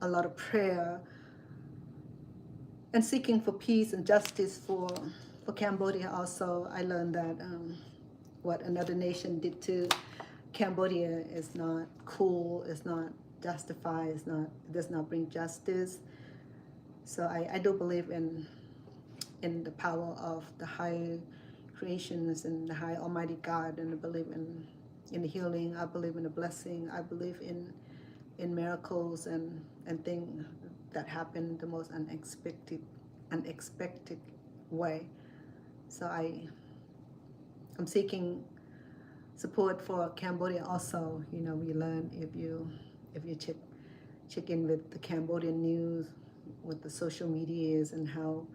a lot of prayer, and seeking for peace and justice for Cambodia. Also, I learned that what another nation did to Cambodia is not cool, is not justified, it does not bring justice. So I do believe in the power of the high creations and the high Almighty God, and I believe in the healing. I believe in the blessing. I believe in miracles and things that happen the most unexpected way. So I'm seeking support for Cambodia also. We learn if you check in with the Cambodian news, what the social media is, and how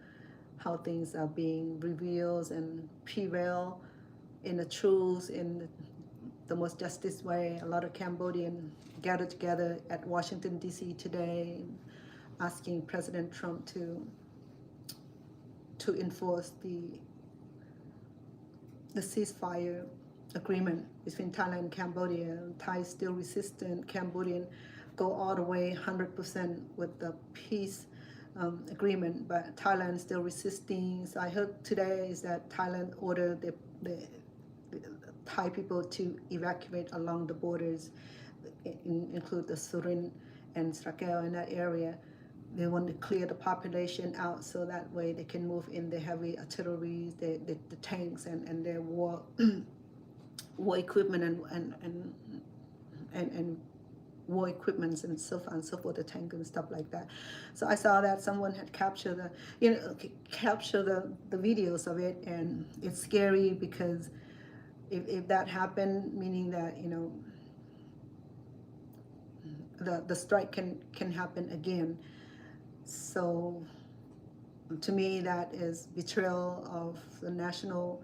things are being revealed and prevail in the truth, in the most justice way. A lot of Cambodians gathered together at Washington, D.C. today, asking President Trump to enforce the ceasefire agreement between Thailand and Cambodia. Thai still resistant. Cambodian go all the way 100% with the peace agreement, but Thailand still resisting. So I heard today is that Thailand ordered the Thai people to evacuate along the borders, include the Surin and Strakeo in that area. They want to clear the population out so that way they can move in the heavy artillery, the tanks, and their war equipment and war equipments and so on and so forth, the tank and stuff like that. So I saw that someone had captured the videos of it, and it's scary because if that happened, meaning that the strike can happen again. So to me, that is betrayal of the national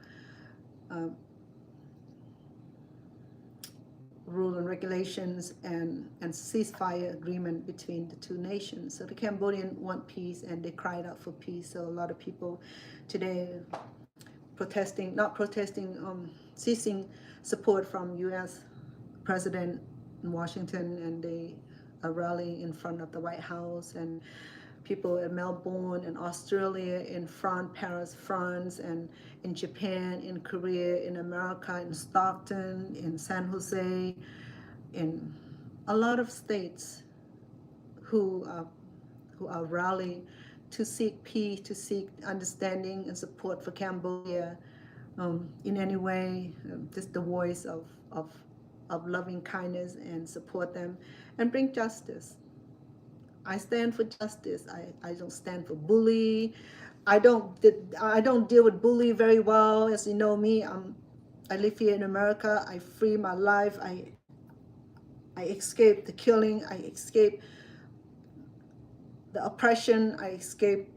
rule and regulations and ceasefire agreement between the two nations. So the Cambodians want peace, and they cried out for peace. So a lot of people today ceasing support from U.S. President in Washington, and they are rallying in front of the White House, and people in Melbourne and Australia, in France, Paris, France, and in Japan, in Korea, in America, in Stockton, in San Jose, in a lot of states who are rallying to seek peace, to seek understanding and support for Cambodia in any way. Just the voice of loving kindness, and support them and bring justice. I stand for justice. I don't stand for bully. I don't deal with bully very well. As you know me, I live here in America. I free my life. I escape the killing. I escape the oppression. I escape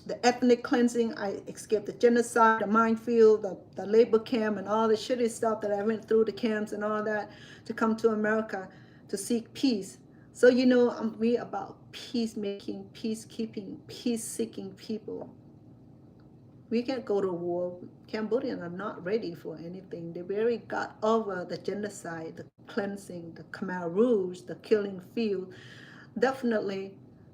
the ethnic cleansing. I escaped the genocide, the minefield, the labor camp, and all the shitty stuff that I went through, the camps and all that, to come to America to seek peace. So you know, we about peacemaking, peacekeeping, peace-seeking people. We can't go to war. Cambodians are not ready for anything. They barely got over the genocide, the cleansing, the Khmer Rouge, the killing field. Definitely,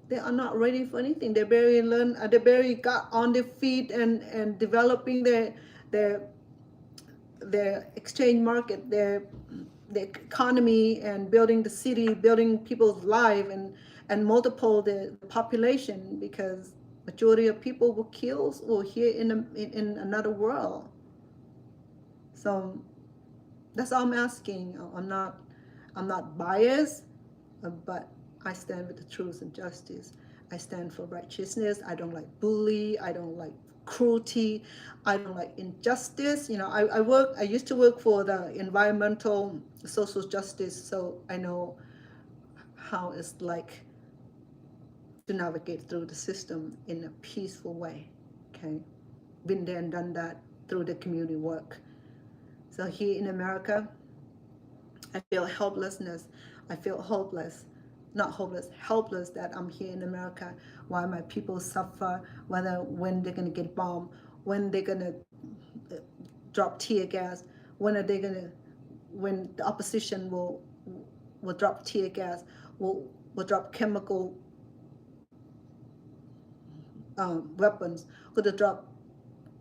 they are not ready for anything. They barely learn. They barely got on their feet and developing their exchange market, their economy, and building the city, building people's life, and multiple the population, because majority of people were killed or here in another world. So that's all I'm asking. I'm not biased, but I stand with the truth and justice. I stand for righteousness. I don't like bully. I don't like cruelty. I don't like injustice. You know, I used to work for the environmental social justice, so I know how it's like to navigate through the system in a peaceful way. Okay, been there and done that through the community work. So here in America, I feel helplessness. I feel hopeless, not hopeless, helpless, that I'm here in America while my people suffer, when they're gonna get bombed, when they're gonna drop tear gas, when the opposition will drop tear gas, will drop chemical weapons, could drop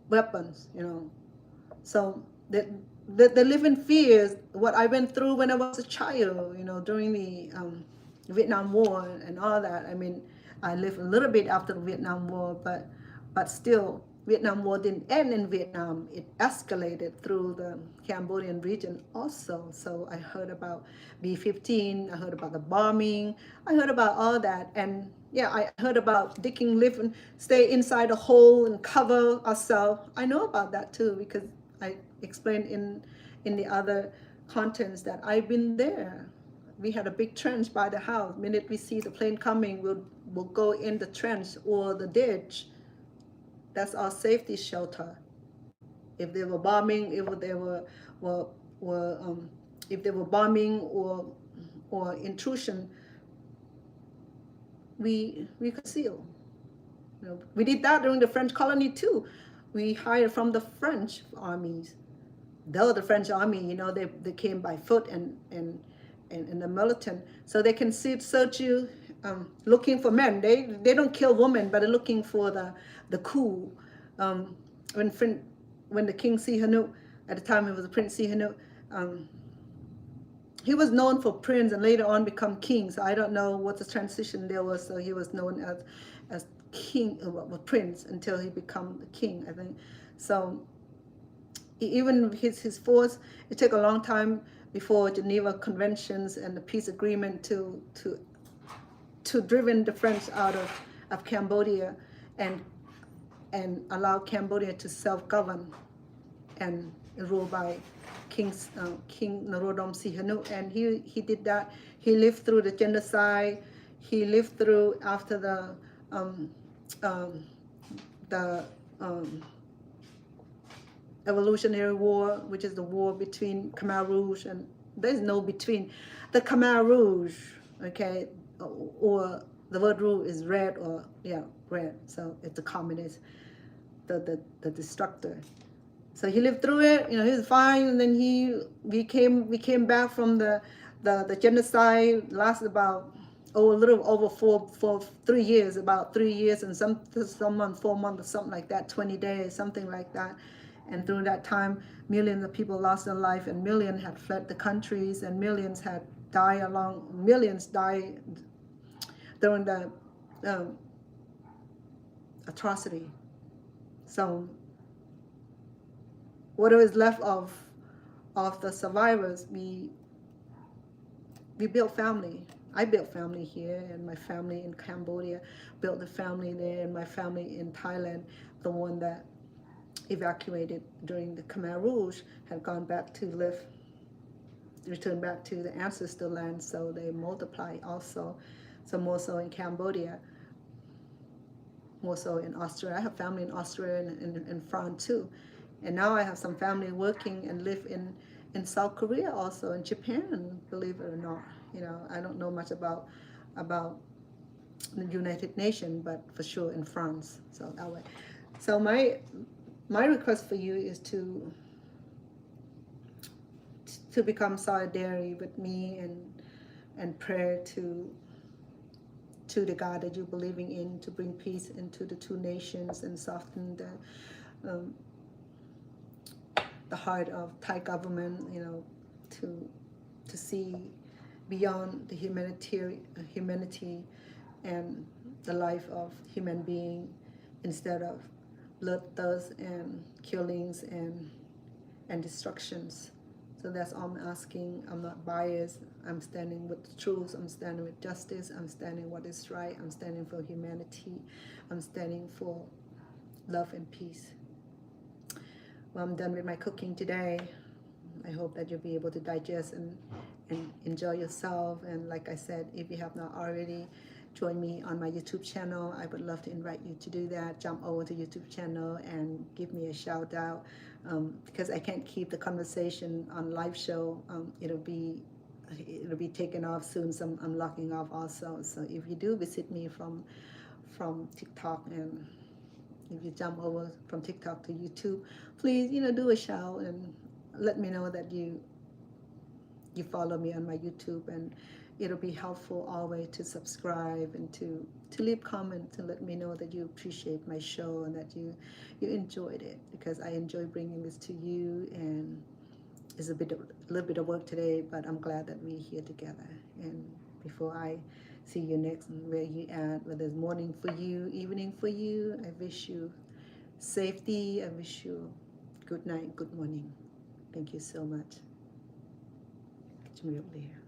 weapons, you know. So they live in fears. What I went through when I was a child, you know, during the Vietnam War and all that. I mean, I lived a little bit after the Vietnam War, but still, Vietnam War didn't end in Vietnam. It escalated through the Cambodian region also. So I heard about B-15, I heard about the bombing, I heard about all that. And yeah, I heard about live and stay inside a hole and cover ourselves. I know about that too, because I explained in the other contents that I've been there. We had a big trench by the house. The minute we see the plane coming, we'll go in the trench or the ditch. That's our safety shelter. If they were bombing, if they were bombing or intrusion, we conceal. You know, we did that during the French colony too. We hired from the French armies. Though the French army, you know, they came by foot and the militant, so they can search you, looking for men. They don't kill women, but they're looking for the coup. When the King Sihanouk, at the time it was the Prince Sihanouk, he was known for prince and later on become king. So I don't know what the transition there was. So he was known as king, prince, until he become the king, I think. So even his force, it took a long time before Geneva Conventions and the peace agreement to driven the French out of Cambodia and allow Cambodia to self-govern and rule by King Norodom Sihanouk. And he did that. He lived through the genocide. He lived through after the Evolutionary War, which is the war between Khmer Rouge, and there's no between. The Khmer Rouge, okay, or the word rouge is red, or yeah, red. So it's the communist, the destructor. So he lived through it, you know, he was fine, and then we came back from the genocide. Lasted about a little over 3 years, about 3 years and some month, 4 months, or something like that, 20 days, something like that. And through that time, millions of people lost their life, and millions had fled the countries, and millions had millions died during the atrocity. So whatever is left of the survivors, we built family. I built family here, and my family in Cambodia built the family there, and my family in Thailand, the one that evacuated during the Khmer Rouge, had gone back to live, returned back to the ancestor land, so they multiply also. So more so in Cambodia, more so in Australia. I have family in Australia and in France too. And now I have some family working and live in South Korea also, in Japan, believe it or not. You know, I don't know much about the United Nations, but for sure in France. So that way. So my request for you is to become solidary with me and pray to the God that you're believing in, to bring peace into the two nations and soften the heart of Thai government, you know, to see beyond the humanity and the life of human being, instead of bloodthirst and killings and destructions. So that's all I'm asking. I'm not biased. I'm standing with the truth. I'm standing with justice. I'm standing what is right. I'm standing for humanity. I'm standing for love and peace. Well, I'm done with my cooking today. I hope that you'll be able to digest and enjoy yourself. And like I said, if you have not already joined me on my YouTube channel, I would love to invite you to do that. Jump over to YouTube channel and give me a shout out, because I can't keep the conversation on live show. It'll be taken off soon, so I'm locking off also. So if you do visit me from TikTok, and if you jump over from TikTok to YouTube, please, you know, do a shout and let me know that you follow me on my YouTube, and it'll be helpful always to subscribe and to leave comment to let me know that you appreciate my show and that you enjoyed it, because I enjoy bringing this to you. And it's a little bit of work today, but I'm glad that we're here together. And before I see you next, where you at, whether it's morning for you, evening for you, I wish you safety. I wish you good night, good morning. Thank you so much. Get me up there.